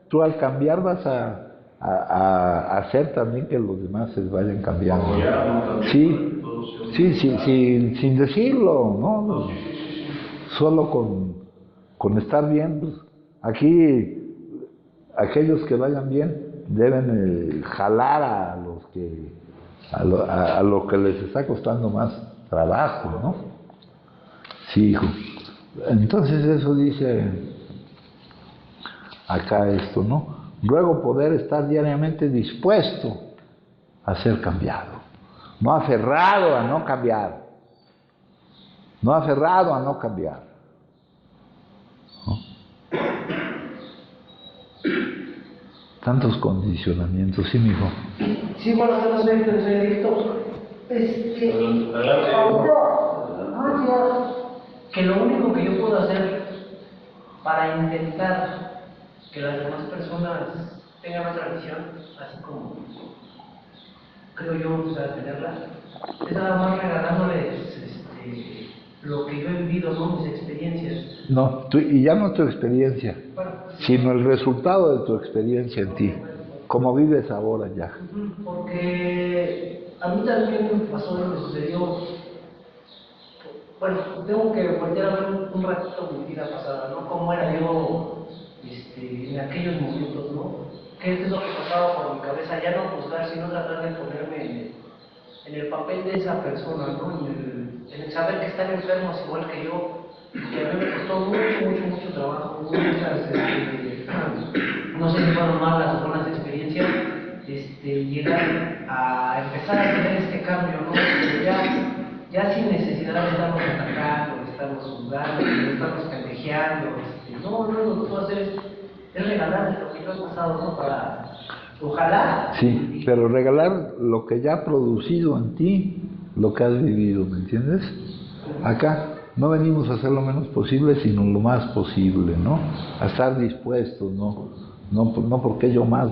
tú al cambiar vas a hacer también que los demás se vayan cambiando. Sí, sí, sin decirlo, ¿no? Solo con estar bien. Pues, aquí, aquellos que vayan bien deben jalar a los que a lo que les está costando más trabajo, ¿no? Sí, hijo. Entonces eso dice acá esto, ¿no? Luego poder estar diariamente dispuesto a ser cambiado, no aferrado a no cambiar, no aferrado a no cambiar, ¿no? Tantos condicionamientos, sí, mijo. Sí, bueno, yo no soy director. Que lo único que yo puedo hacer para intentar que las demás personas tengan otra visión, así como creo yo tenerla, es nada más regalándoles lo que yo he vivido, ¿no? Mis experiencias. No, y ya no tu experiencia, Bueno, sino el resultado de tu experiencia en ti, como vives ahora ya. Porque a mí también me pasó lo que sucedió. Bueno, tengo que voltear a ver un ratito mi vida pasada, ¿no? Cómo era yo en aquellos momentos, ¿no? ¿Qué es lo que pasaba por mi cabeza? Ya no juzgar, sino tratar de ponerme en el papel de esa persona, ¿no? En el saber que están enfermos igual que yo, que a mí me costó mucho trabajo, muchas, no sé si fueron malas o buenas experiencias, llegar a empezar a tener este cambio, ¿no? Ya sin necesidad de estarnos atacando, de estarnos juzgando, de estarnos pendejeando, no, lo que puedo hacer es regalar lo que yo he pasado, ¿no? Para, ojalá. Sí, pero regalar lo que ya ha producido en ti, lo que has vivido, ¿me entiendes? Acá no venimos a hacer lo menos posible, sino lo más posible, ¿no? A estar dispuestos, no porque yo más,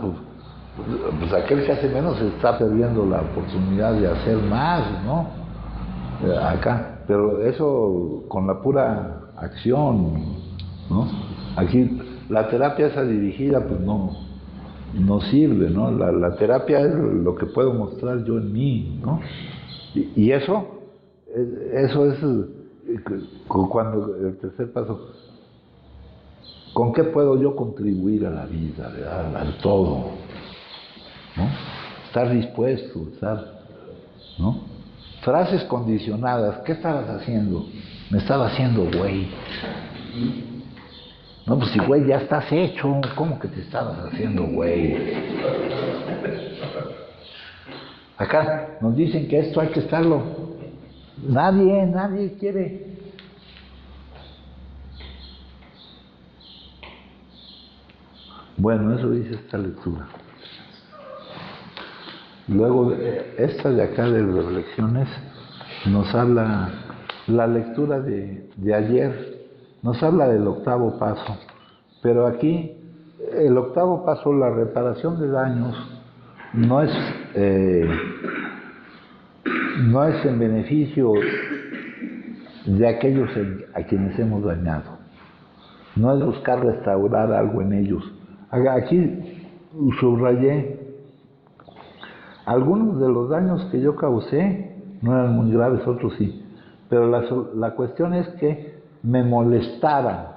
pues aquel que hace menos está perdiendo la oportunidad de hacer más, ¿no? Acá, pero eso con la pura acción, ¿no? Aquí la terapia esa dirigida pues no sirve, ¿no? La terapia es lo que puedo mostrar yo en mí, ¿no? Y eso es cuando el tercer paso, ¿con qué puedo yo contribuir a la vida, al todo? ¿No? Estar dispuesto, ¿no? Frases condicionadas, ¿qué estabas haciendo? Me estaba haciendo güey. No, pues si güey ya estás hecho, ¿cómo que te estabas haciendo güey? Acá nos dicen que esto hay que estarlo Nadie quiere. Bueno, eso dice esta lectura. Luego, esta de acá de reflexiones nos habla, la lectura de ayer, nos habla del octavo paso. Pero aquí, el octavo paso, la reparación de daños, no es en beneficio de aquellos a quienes hemos dañado. No es buscar restaurar algo en ellos. Aquí subrayé, algunos de los daños que yo causé no eran muy graves, otros sí. Pero la cuestión es que me molestaban,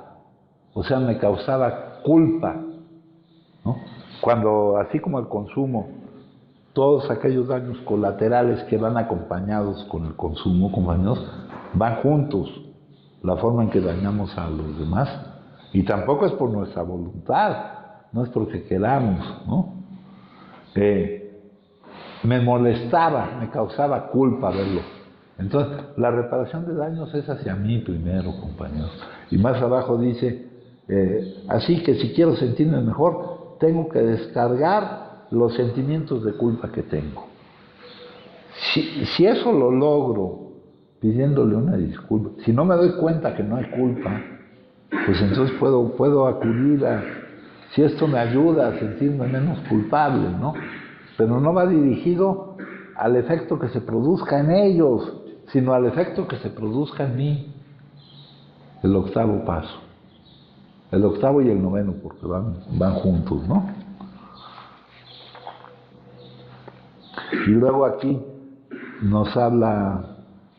o sea, me causaba culpa, ¿no? Cuando, así como el consumo, todos aquellos daños colaterales que van acompañados con el consumo, compañeros, van juntos, la forma en que dañamos a los demás, y tampoco es por nuestra voluntad, no es porque queramos, ¿no? Me molestaba, me causaba culpa verlo. Entonces, la reparación de daños es hacia mí primero, compañeros. Y más abajo dice, así que si quiero sentirme mejor, tengo que descargar los sentimientos de culpa que tengo. Si eso lo logro pidiéndole una disculpa, si no me doy cuenta que no hay culpa, pues entonces puedo acudir a, si esto me ayuda a sentirme menos culpable, ¿no? Pero no va dirigido al efecto que se produzca en ellos, sino al efecto que se produzca en mí. El octavo paso. El octavo y el noveno, porque van juntos, ¿no? Y luego aquí nos habla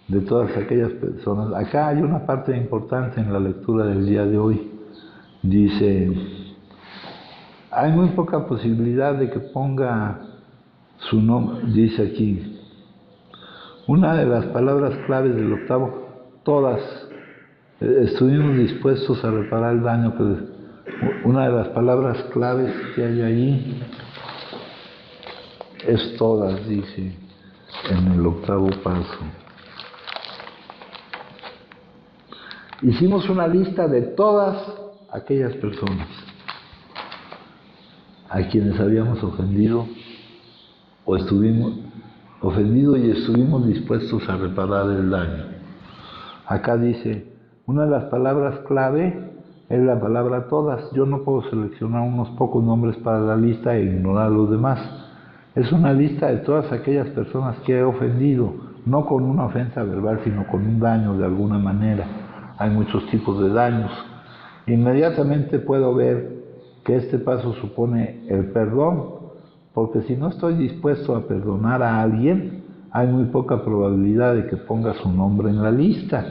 de todas aquellas personas. Acá hay una parte importante en la lectura del día de hoy. Dice, hay muy poca posibilidad de que ponga su nombre, dice aquí, una de las palabras claves del octavo, todas, estuvimos dispuestos a reparar el daño que una de las palabras claves que hay ahí es todas, dice en el octavo paso. Hicimos una lista de todas aquellas personas a quienes habíamos ofendido o estuvimos ofendidos y estuvimos dispuestos a reparar el daño. Acá dice, una de las palabras clave es la palabra todas. Yo no puedo seleccionar unos pocos nombres para la lista e ignorar los demás. Es una lista de todas aquellas personas que he ofendido, no con una ofensa verbal, sino con un daño de alguna manera. Hay muchos tipos de daños. Inmediatamente puedo ver que este paso supone el perdón, porque si no estoy dispuesto a perdonar a alguien, hay muy poca probabilidad de que ponga su nombre en la lista.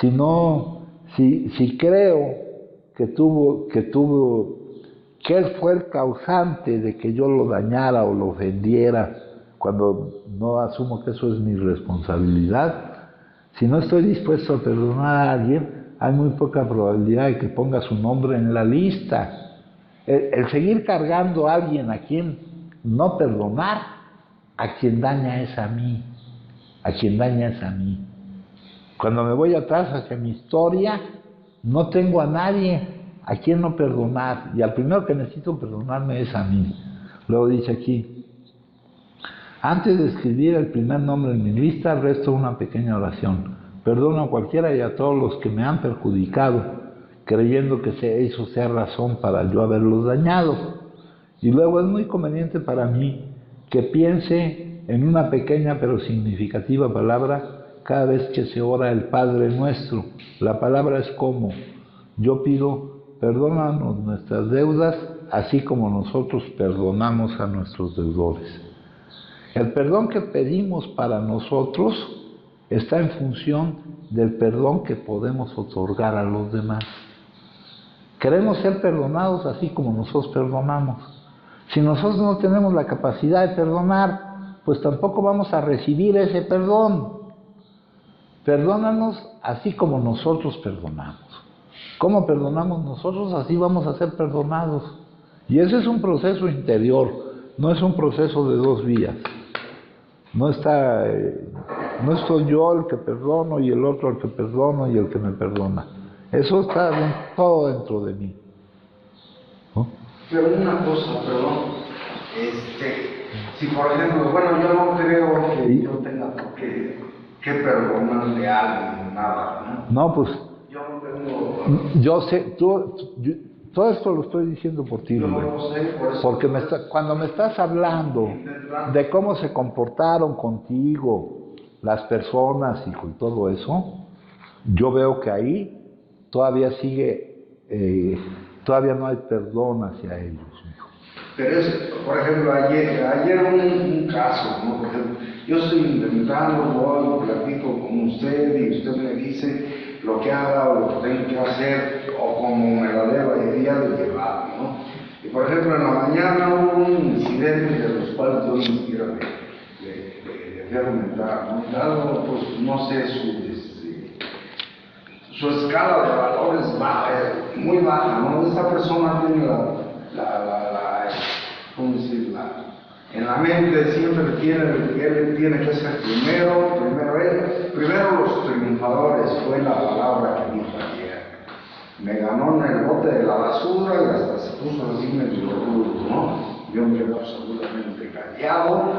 Si creo que él fue el causante de que yo lo dañara o lo ofendiera, cuando no asumo que eso es mi responsabilidad, si no estoy dispuesto a perdonar a alguien, hay muy poca probabilidad de que ponga su nombre en la lista. El seguir cargando a alguien a quien no perdonar, a quien daña es a mí, Cuando me voy atrás hacia mi historia, no tengo a nadie a quien no perdonar, y al primero que necesito perdonarme es a mí. Luego dice aquí, antes de escribir el primer nombre en mi lista, resto una pequeña oración. Perdono a cualquiera y a todos los que me han perjudicado, creyendo que eso sea razón para yo haberlos dañado. Y luego es muy conveniente para mí que piense en una pequeña pero significativa palabra cada vez que se ora el Padre Nuestro. La palabra es como. Yo pido, perdónanos nuestras deudas, así como nosotros perdonamos a nuestros deudores. El perdón que pedimos para nosotros está en función del perdón que podemos otorgar a los demás. Queremos ser perdonados así como nosotros perdonamos. Si nosotros no tenemos la capacidad de perdonar, pues tampoco vamos a recibir ese perdón. Perdónanos así como nosotros perdonamos. ¿Cómo perdonamos nosotros? Así vamos a ser perdonados. Y ese es un proceso interior, no es un proceso de dos vías. No está, no soy yo el que perdono y el otro el que perdono y el que me perdona. Eso está todo dentro de mí, ¿no? Pero una cosa, perdón, si por ejemplo, bueno, yo no creo que yo tenga por qué perdonarle a alguien, nada, ¿no? No, pues, Yo no tengo... yo sé, todo esto lo estoy diciendo por ti, Yo Rubén. no lo sé, por eso... Porque cuando me estás hablando de cómo se comportaron contigo las personas, hijo, y todo eso, yo veo que ahí todavía todavía no hay perdón hacia ellos, hijo. Pero es, por ejemplo, ayer un caso, ¿no? Por ejemplo, yo estoy inventando, voy, platico con usted y usted me dice lo que haga o lo que tengo que hacer o como me la debería de llevar, ¿no? Y por ejemplo, en la mañana hubo un incidente de los cuales yo ni siquiera le argumentar, ¿no? Dado, pues, no sé, su escala de valores muy baja, ¿no? Esta persona tiene ¿cómo decirla? En la mente siempre él tiene que ser primero los triunfadores, fue la palabra que dijo ayer. Me ganó en el bote de la basura y hasta se puso así medio rudo, ¿no? Yo me quedé absolutamente callado,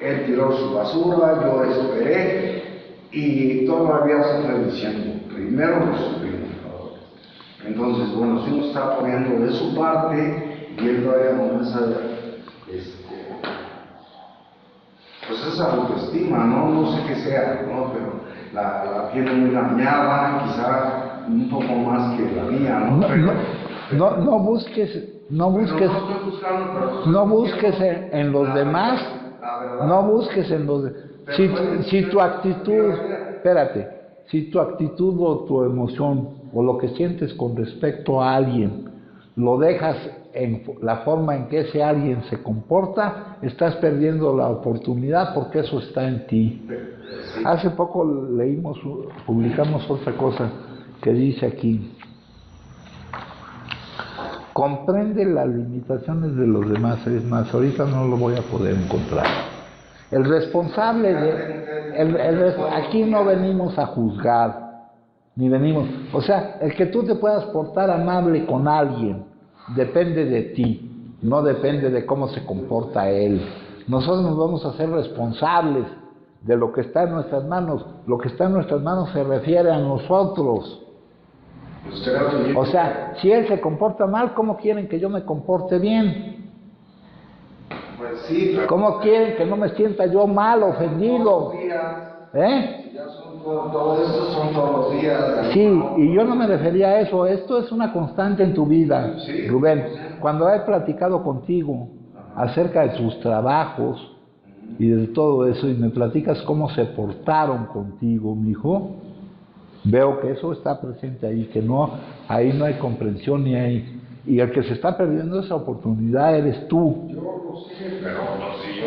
él tiró su basura, yo esperé y todavía se fue diciendo, primero los triunfadores. Entonces, bueno, si uno está poniendo de su parte y él todavía con pues esa autoestima, no sé qué sea, ¿no? Pero la tiene muy dañada, quizá un poco más que la mía, ¿no? No busques en los demás, no busques en los demás. Si tu actitud, espérate, si tu actitud o tu emoción o lo que sientes con respecto a alguien lo dejas en la forma en que ese alguien se comporta, estás perdiendo la oportunidad porque eso está en ti. Hace poco publicamos otra cosa que dice aquí: comprende las limitaciones de los demás. Es más, ahorita no lo voy a poder encontrar. El responsable aquí no venimos a juzgar, ni venimos, o sea, el que tú te puedas portar amable con alguien depende de ti, no depende de cómo se comporta él. Nosotros nos vamos a hacer responsables de lo que está en nuestras manos. Lo que está en nuestras manos se refiere a nosotros. O sea, si él se comporta mal, ¿cómo quieren que yo me comporte bien? Pues sí, pero... ¿Cómo quieren que no me sienta yo mal, ofendido? Todo esto son todos los días. Sí, y yo no me refería a eso. Esto es una constante en tu vida, sí, Rubén. Cuando he platicado contigo acerca de tus trabajos y de todo eso, y me platicas cómo se portaron contigo, mi hijo, veo que eso está presente ahí, que no, ahí no hay comprensión ni hay. Y el que se está perdiendo esa oportunidad eres tú. Yo lo sé, pero no sé yo.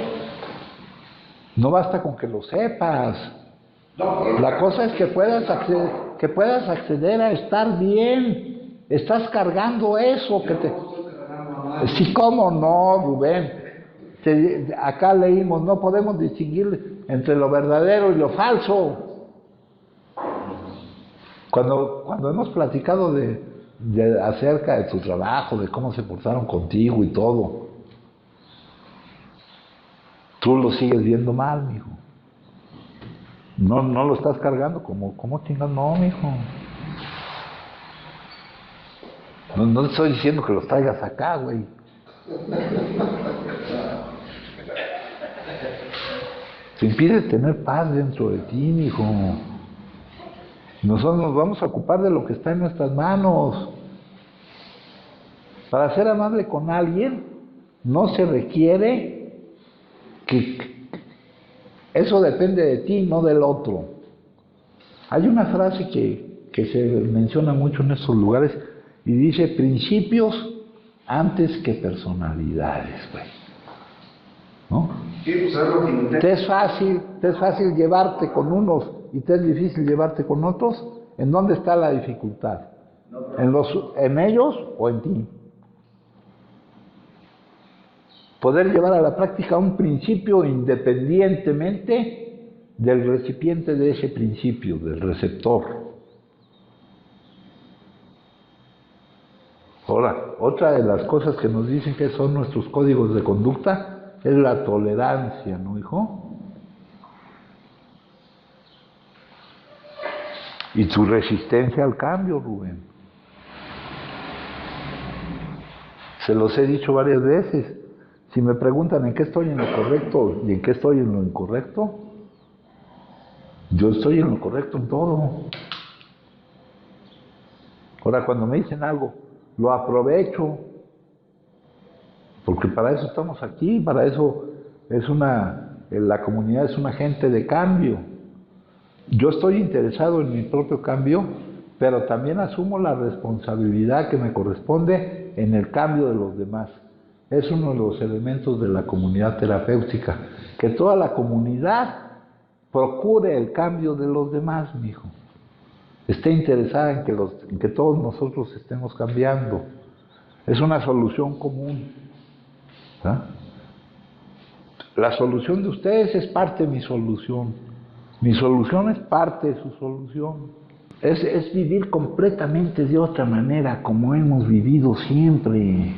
No basta con que lo sepas. No, la cosa es que puedas acceder a estar bien. Estás cargando eso que te... Sí, cómo no, Rubén. Acá leímos, no podemos distinguir entre lo verdadero y lo falso. Cuando hemos platicado acerca de tu trabajo, de cómo se portaron contigo y todo, tú lo sigues viendo mal, mijo. No lo estás cargando como chingas, no, mijo. No te estoy diciendo que los traigas acá, güey. Te impide tener paz dentro de ti, mijo. Nosotros nos vamos a ocupar de lo que está en nuestras manos. Para ser amable con alguien, no se requiere que... Eso depende de ti, no del otro. Hay una frase que se menciona mucho en estos lugares y dice: principios antes que personalidades, güey. ¿No? Sí, pues es lo que ¿Te es fácil llevarte con unos y te es difícil llevarte con otros? ¿En dónde está la dificultad? ¿En ellos o en ti? poder llevar a la práctica un principio independientemente del recipiente de ese principio, del receptor. Ahora, otra de las cosas que nos dicen que son nuestros códigos de conducta es la tolerancia, ¿no, hijo? Y su resistencia al cambio, Rubén. Se los he dicho varias veces. Si me preguntan en qué estoy en lo correcto y en qué estoy en lo incorrecto, yo estoy en lo correcto en todo. Ahora, cuando me dicen algo, lo aprovecho, porque para eso estamos aquí, para eso la comunidad es un agente de cambio. Yo estoy interesado en mi propio cambio, pero también asumo la responsabilidad que me corresponde en el cambio de los demás. Es uno de los elementos de la comunidad terapéutica, que toda la comunidad procure el cambio de los demás, mi hijo. Esté interesada en que todos nosotros estemos cambiando. Es una solución común. ¿Ah? La solución de ustedes es parte de mi solución. Mi solución es parte de su solución. Es vivir completamente de otra manera, como hemos vivido siempre.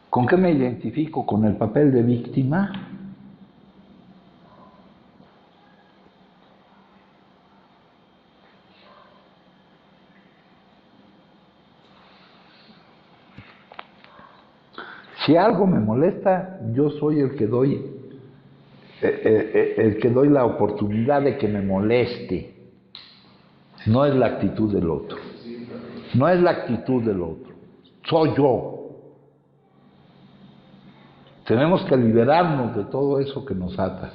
¿Con qué me identifico? ¿Con el papel de víctima? Si algo me molesta, yo soy el que doy la oportunidad de que me moleste. No es la actitud del otro. No es la actitud del otro. Soy yo. Tenemos que liberarnos de todo eso que nos ata.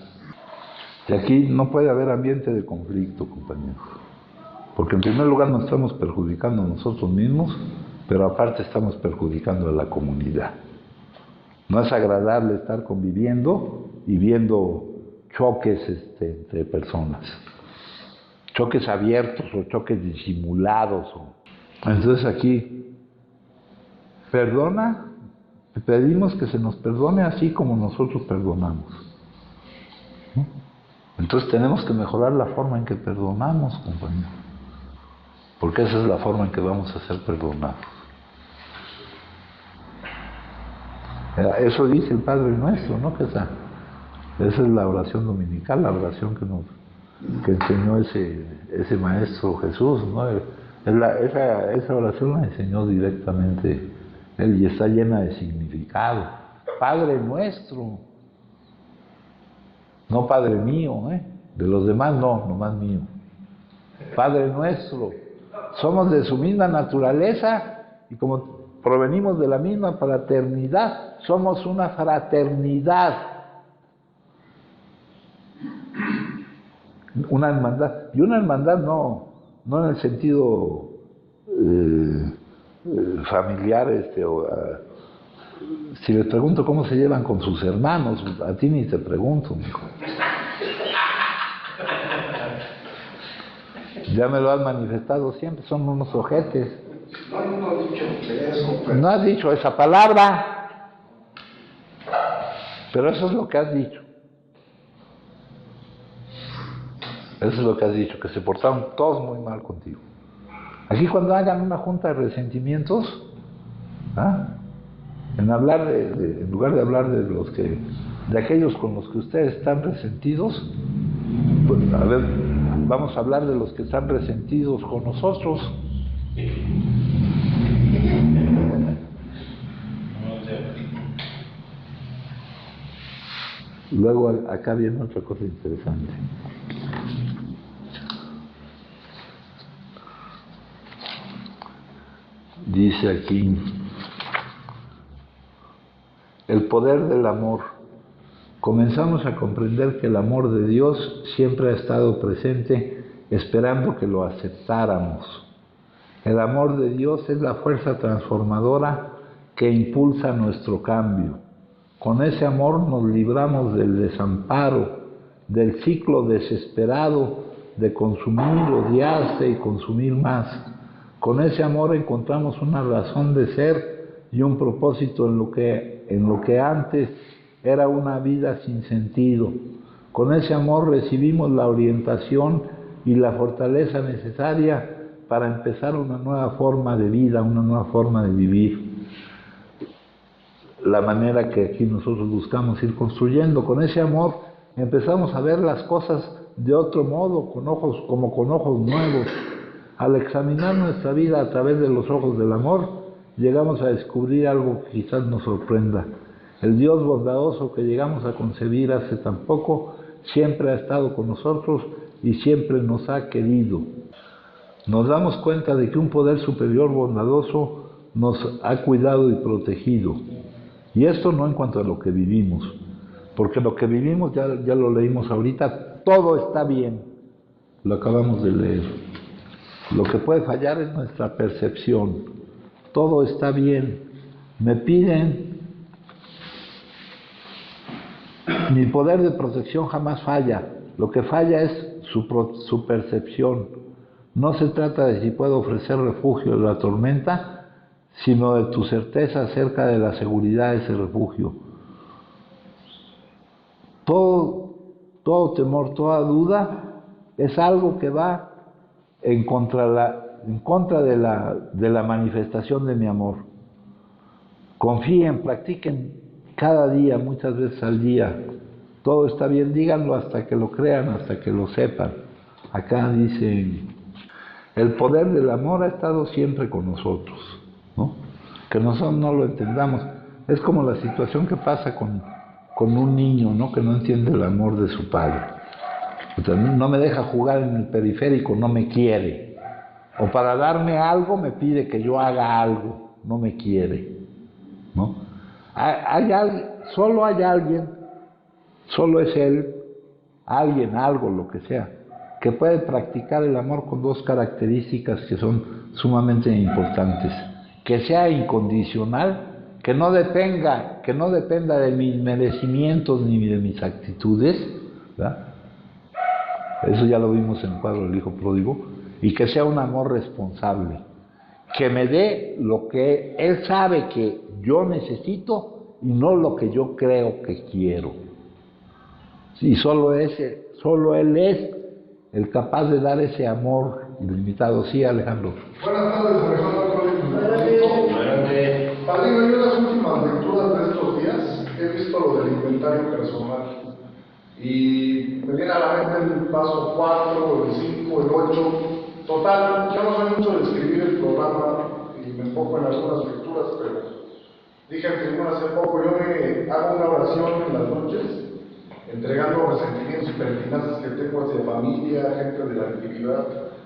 Y aquí no puede haber ambiente de conflicto, compañeros. Porque en primer lugar nos estamos perjudicando a nosotros mismos, pero aparte estamos perjudicando a la comunidad. No es agradable estar conviviendo y viendo choques entre personas. Choques abiertos o choques disimulados. Entonces aquí, perdona. Pedimos que se nos perdone así como nosotros perdonamos. ¿No? Entonces tenemos que mejorar la forma en que perdonamos, compañero. Porque esa es la forma en que vamos a ser perdonados. Eso dice el Padre Nuestro, ¿no? Esa es la oración dominical, la oración que enseñó ese Maestro Jesús, ¿no? Esa oración la enseñó directamente Él y está llena de significado. Padre Nuestro, no Padre mío, de los demás no, nomás mío. Padre Nuestro, somos de su misma naturaleza y como provenimos de la misma fraternidad, somos una fraternidad, una hermandad, y una hermandad no en el sentido familiar, si les pregunto cómo se llevan con sus hermanos, a ti ni te pregunto, mijo. Ya me lo has manifestado siempre, son unos ojetes. No he dicho eso, pero... No has dicho esa palabra, pero eso es lo que has dicho. Eso es lo que has dicho, que se portaron todos muy mal contigo. Aquí cuando hagan una junta de resentimientos, en lugar de hablar de aquellos con los que ustedes están resentidos, pues a ver, vamos a hablar de los que están resentidos con nosotros. Luego acá viene otra cosa interesante. Dice aquí, el poder del amor. Comenzamos a comprender que el amor de Dios siempre ha estado presente, esperando que lo aceptáramos. El amor de Dios es la fuerza transformadora que impulsa nuestro cambio. Con ese amor nos libramos del desamparo, del ciclo desesperado de consumir, odiarse y consumir más. Con ese amor encontramos una razón de ser y un propósito en lo que antes era una vida sin sentido. Con ese amor recibimos la orientación y la fortaleza necesaria para empezar una nueva forma de vida, una nueva forma de vivir. La manera que aquí nosotros buscamos ir construyendo. Con ese amor empezamos a ver las cosas de otro modo, como con ojos nuevos. Al examinar nuestra vida a través de los ojos del amor, llegamos a descubrir algo que quizás nos sorprenda. El Dios bondadoso que llegamos a concebir hace tan poco, siempre ha estado con nosotros y siempre nos ha querido. Nos damos cuenta de que un poder superior bondadoso nos ha cuidado y protegido. Y esto no en cuanto a lo que vivimos, porque lo que vivimos ya lo leímos ahorita, todo está bien, lo acabamos de leer. Lo que puede fallar es nuestra percepción, todo está bien. Me piden, mi poder de protección jamás falla, lo que falla es su percepción. No se trata de si puedo ofrecer refugio de la tormenta, sino de tu certeza acerca de la seguridad de ese refugio. Todo temor, toda duda es algo que va en contra de la manifestación de mi amor. Confíen, practiquen cada día, muchas veces al día. Todo está bien, díganlo hasta que lo crean, hasta que lo sepan. Acá dicen, el poder del amor ha estado siempre con nosotros, ¿no? Que nosotros no lo entendamos. Es como la situación que pasa con un niño, ¿no? Que no entiende el amor de su padre. O sea, no me deja jugar en el periférico, no me quiere. O para darme algo me pide que yo haga algo, no me quiere, ¿no? Solo hay alguien, solo es él, alguien, algo, lo que sea, que puede practicar el amor con dos características que son sumamente importantes. Que sea incondicional, que no dependa de mis merecimientos ni de mis actitudes, ¿verdad? Eso ya lo vimos en el cuadro del hijo pródigo, y que sea un amor responsable, que me dé lo que él sabe que yo necesito y no lo que yo creo que quiero. Y solo él es el capaz de dar ese amor ilimitado. Sí, Alejandro. Buenas tardes, Alejandro. Padrino, yo en las últimas lecturas de estos días he visto lo del inventario personal y me viene a la mente el paso 4, el 5, el 8. Total, yo no soy mucho de escribir el programa y me enfoco en algunas lecturas, pero dije en tribuna hace poco, yo me hago una oración en las noches entregando resentimientos y pertinaces que tengo hacia familia, gente de la actividad,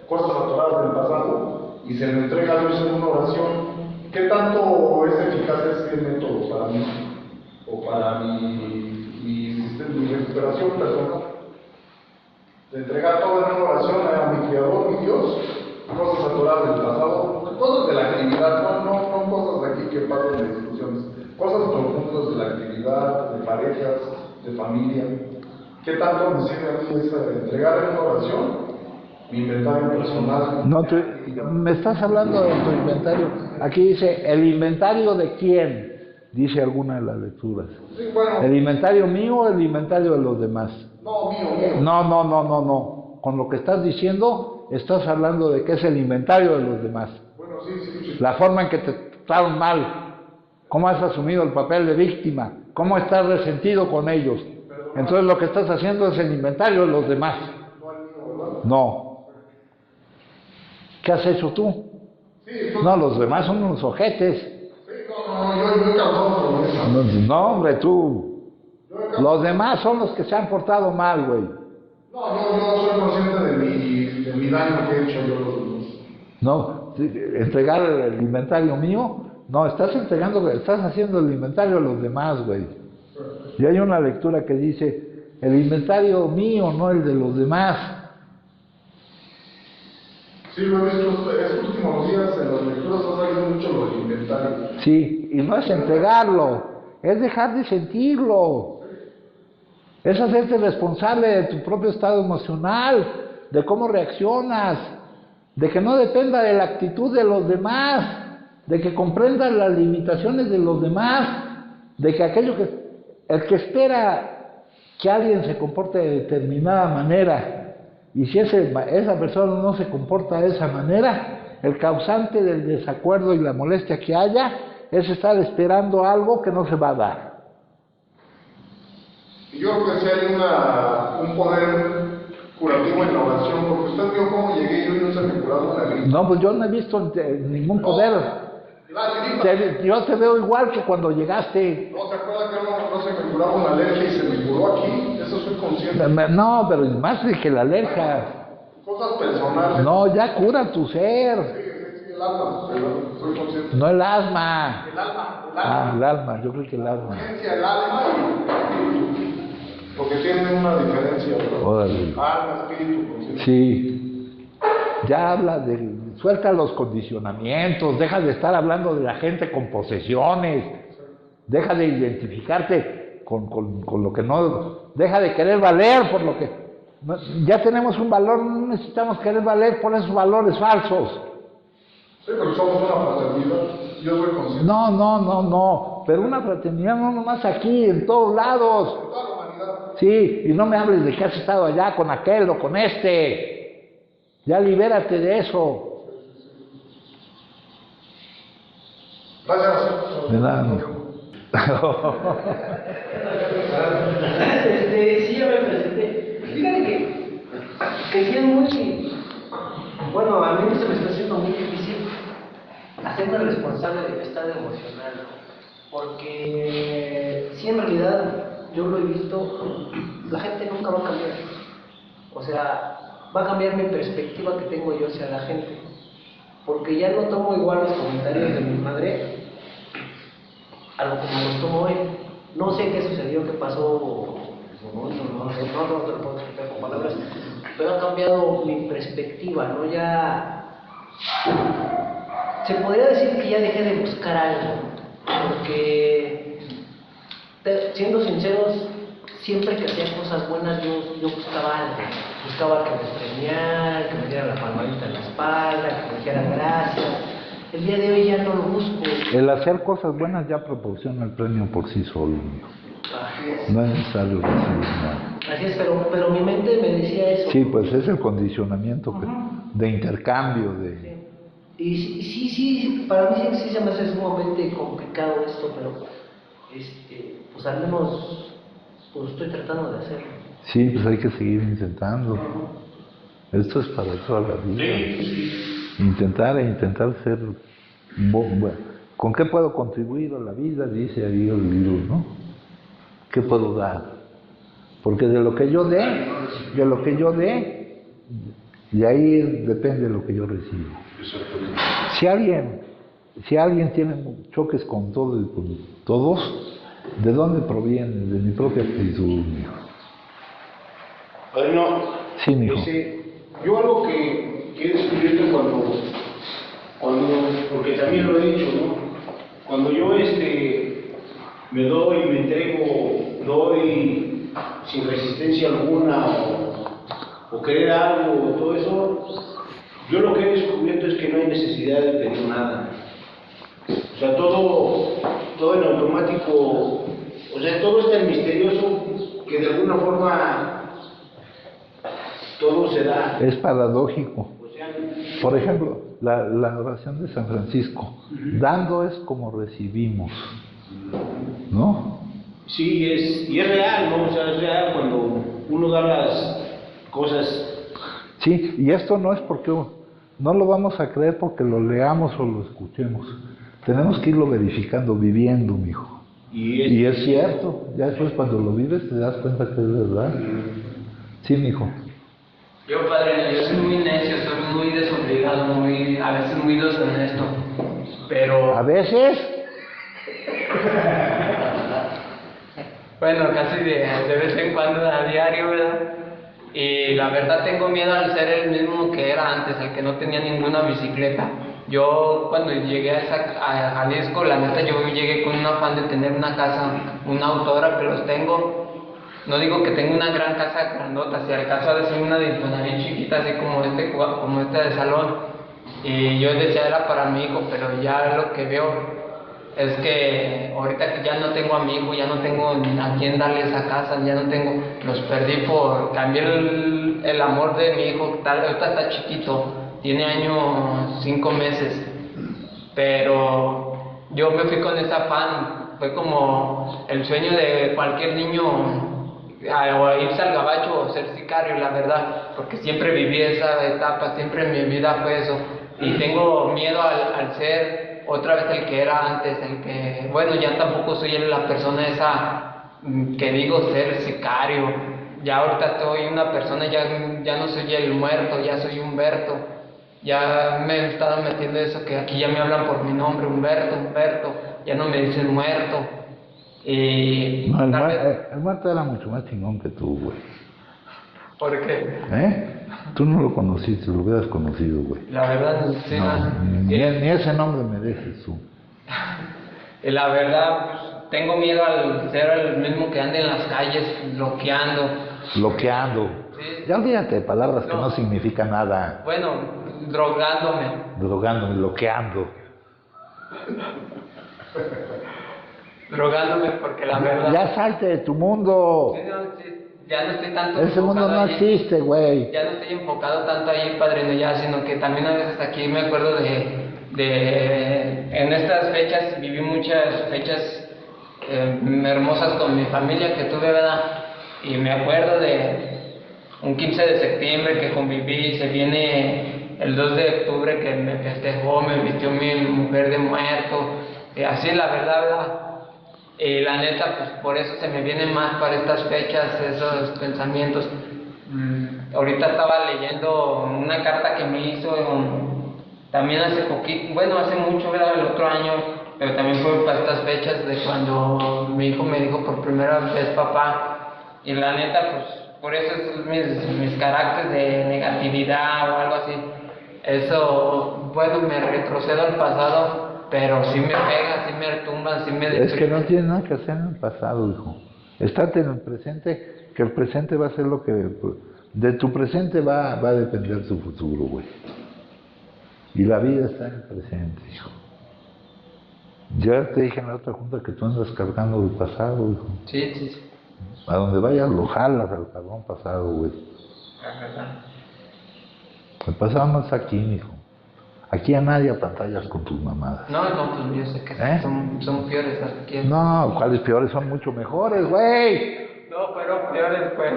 cosas atoradas del pasado, y se me entrega a Dios en una oración. ¿Qué tanto es eficaz este método para mí o para mi recuperación personal? De entregar todo en una oración a mi Creador, mi Dios, cosas atoradas del pasado, cosas de la actividad, no cosas de aquí que pasan de discusiones, cosas profundas de la actividad, de parejas, de familia. ¿Qué tanto me sirve a mí esa de entregar en una oración mi inventario personal? No, me estás hablando de tu inventario. Aquí dice, ¿el inventario de quién? Dice alguna de las lecturas. Sí, bueno. ¿El inventario mío o el inventario de los demás? No, mío. No. Con lo que estás diciendo, estás hablando de que es el inventario de los demás. Bueno, sí. La forma en que te trataron mal, cómo has asumido el papel de víctima, cómo estás resentido con ellos. Entonces lo que estás haciendo es el inventario de los demás. No. ¿Qué has hecho tú? No, los demás son unos ojetes. Yo he causado problemas. No, hombre, tú. Los demás son los que se han portado mal, güey. No, yo soy consciente de mi daño que he hecho yo a los demás. No, entregar el inventario mío, no, estás haciendo el inventario de los demás, güey. Y hay una lectura que dice, el inventario mío, no el de los demás. Sí, lo he visto estos últimos días en las lecturas ha salido mucho lo del inventario. Sí, y no es entregarlo, es dejar de sentirlo. Es hacerte responsable de tu propio estado emocional, de cómo reaccionas. de que no dependa de la actitud de los demás, de que comprenda las limitaciones de los demás, de que el que espera que alguien se comporte de determinada manera, y si esa persona no se comporta de esa manera, el causante del desacuerdo y la molestia que haya es estar esperando algo que no se va a dar. Yo creo que sí hay un poder curativo en la oración, porque usted vio cómo llegué yo y no se me curaba la gripe. No, pues yo no he visto ningún poder. Yo te veo igual que cuando llegaste. No, ¿se acuerda que no se me curaba una alergia y se me curó aquí? Eso soy consciente. No, pero más de que la alergia. Cosas personales. No, ya cura tu ser. Sí, el alma, pero soy consciente. No el asma. El alma. Ah, el alma, yo creo que el alma. El alma y el espíritu. Porque tienen una diferencia, ¿verdad? Órale. Alma, espíritu, conciencia. Sí. Ya habla suelta los condicionamientos, deja de estar hablando de la gente con posesiones, deja de identificarte con lo que no, deja de querer valer por lo que, ya tenemos un valor, no necesitamos querer valer por esos valores falsos. Sí, pero somos una fraternidad, yo soy consciente. No, pero una fraternidad no nomás aquí, en todos lados. En toda la humanidad. Sí, y no me hables de que has estado allá con aquel o con este. Ya libérate de eso. Gracias. De nada. Sí, ya me presenté. Fíjate que sí es muy... Bueno, a mí se me está haciendo muy difícil hacerme responsable de mi estado emocional, porque sí, en realidad, yo lo he visto, la gente nunca va a cambiar. O sea, va a cambiar mi perspectiva que tengo yo hacia la gente, porque ya no tomo igual los comentarios de mi madre a lo como los tomo hoy. No sé qué sucedió, qué pasó, no te lo puedo explicar con palabras, pero ha cambiado mi perspectiva, ¿no? Ya se podría decir que ya dejé de buscar algo, porque siendo sinceros, siempre que hacía cosas buenas yo buscaba algo. Buscaba que me premiaran, que me dieran la palmadita en la espalda, que me dijeran gracias. El día de hoy ya no lo busco. El hacer cosas buenas ya proporciona el premio por sí solo. Así es. No es necesario recibir nada. Así es, pero mi mente me decía eso. Sí, pues es el condicionamiento de intercambio. Sí. Y sí, para mí sí se me hace sumamente complicado esto, pero pues al menos pues estoy tratando de hacerlo. Sí, pues hay que seguir intentando. Esto es para toda la vida. Intentar ser... Bueno, ¿con qué puedo contribuir a la vida? Dice ahí el libro, ¿no? ¿Qué puedo dar? Porque de lo que yo dé, de ahí depende de lo que yo recibo. Si alguien tiene choques con todo y con todos, ¿de dónde proviene? De mi propia actitud, mijo. Padre, no. Sí, mijo. Yo algo que he descubierto cuando, porque también lo he dicho, ¿no? Cuando yo me doy, me entrego, doy sin resistencia alguna o querer algo o todo eso, yo lo que he descubierto es que no hay necesidad de pedir nada. O sea, todo en automático, o sea, todo es tan misterioso que de alguna forma todo se da. Es paradójico. Por ejemplo, la oración de San Francisco, dando es como recibimos, ¿no? Sí, y es real, ¿no? O sea, es real cuando uno da las cosas. Sí, y esto no es porque no lo vamos a creer porque lo leamos o lo escuchemos. Tenemos que irlo verificando, viviendo, mijo. Y es cierto, ya después cuando lo vives te das cuenta que es verdad. Sí, mijo. Yo, padre, yo soy muy necio, soy muy desobligado, a veces muy deshonesto, pero... ¿A veces? Bueno, casi de vez en cuando, a diario, ¿verdad? Y la verdad tengo miedo al ser el mismo que era antes, el que no tenía ninguna bicicleta. Yo cuando llegué a Jalisco, la neta yo llegué con un afán de tener una casa, un auto, ahora que los tengo, no digo que tenga una gran casa grandota, si al caso ha de ser una de Infonavit chiquita, así como esta de salón. Y yo decía era para mi hijo, pero ya lo que veo es que ahorita que ya no tengo a mi hijo, ya no tengo a quién darle esa casa, ya no tengo, los perdí por cambiar el amor de mi hijo, ahorita está chiquito, tiene año 5 meses, pero yo me fui con ese afán, fue como el sueño de cualquier niño, o irse al gabacho o ser sicario, la verdad, porque siempre viví esa etapa, siempre en mi vida fue eso, y tengo miedo al ser otra vez el que era antes, el que, bueno, ya tampoco soy la persona esa que digo ser sicario, ya ahorita soy una persona, ya no soy el muerto, ya soy Humberto, ya me he estado metiendo eso, que aquí ya me hablan por mi nombre, Humberto, ya no me dicen muerto, y... No, el muerto era mucho más chingón que tú, güey. ¿Por qué? Tú no lo conociste, lo hubieras conocido, güey. La verdad, sí, ni ese nombre mereces tú. Y la verdad, pues, tengo miedo al ser el mismo que ande en las calles bloqueando. Sí. Ya olvídate de palabras que no significan nada. Bueno, drogándome, bloqueando. Drogándome porque la verdad... Ya salte de tu mundo. Sí, ya no estoy tanto Ese mundo no existe, güey. Ya no estoy enfocado tanto ahí, padrino, ya, sino que también a veces aquí me acuerdo en estas fechas, viví muchas fechas hermosas con mi familia que tuve, ¿verdad? Y me acuerdo de un 15 de septiembre que conviví, se viene el 2 de octubre que me festejó, me vistió mi mujer de muerto, y así la verdad. Y la neta, pues por eso se me vienen más para estas fechas esos pensamientos. Ahorita estaba leyendo una carta que me hizo también hace poquito, bueno, hace mucho, ¿verdad? El otro año, pero también fue para estas fechas de cuando mi hijo me dijo por primera vez papá. Y la neta, pues por eso es mis caracteres de negatividad o algo así. Eso, bueno, me retrocedo al pasado. Pero sí me pega, sí me tumban, sí me destruyen. Es que no tienes nada que hacer en el pasado, hijo. Estate en el presente, que el presente va a ser lo que... De tu presente va a depender tu futuro, güey. Y la vida está en el presente, hijo. Ya te dije en la otra junta que tú andas cargando el pasado, hijo. Sí. A donde vayas lo jalas al cabrón pasado, güey. El pasado no está aquí, hijo. Aquí a nadie apantallas con tus mamadas. No, pues yo sé que son peores aquí. No, ¿cuáles peores? Son mucho mejores, güey. No, pero peores, pues.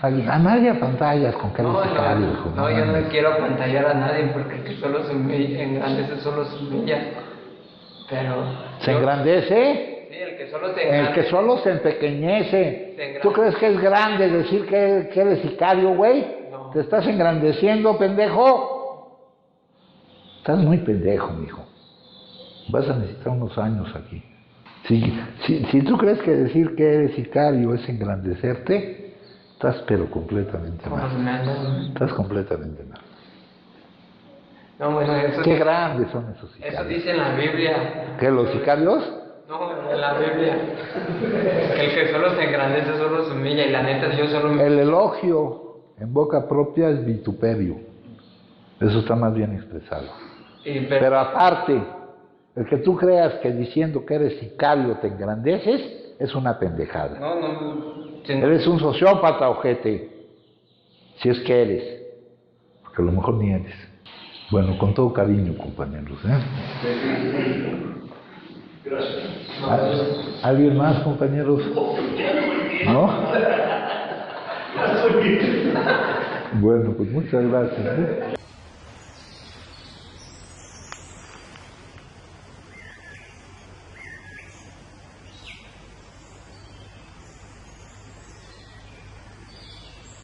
A nadie apantallas con que eres sicario, hijo. No, yo no quiero apantallar a nadie porque el que solo se engrandece solo se humilla. Pero... ¿Se engrandece? Sí, el que solo se engrandece. El que solo se empequeñece. ¿Tú crees que es grande decir que eres sicario, güey? No. Te estás engrandeciendo, pendejo. Estás muy pendejo, mijo. Vas a necesitar unos años aquí. Si tú crees que decir que eres sicario es engrandecerte, estás pero completamente mal. Estás completamente mal. No, bueno, eso... Qué grandes son esos sicarios. Eso dice en la Biblia. ¿Qué, los sicarios? No, en la Biblia. Que el que solo se engrandece solo se humilla, y la neta yo solo... El elogio en boca propia es vituperio. Eso está más bien expresado. Pero aparte, el que tú creas que diciendo que eres sicario te engrandeces, es una pendejada. No. Eres un sociópata, ojete. Si es que eres. Porque a lo mejor ni eres. Bueno, con todo cariño, compañeros. Gracias. ¿Alguien más, compañeros? ¿No? Bueno, pues muchas gracias.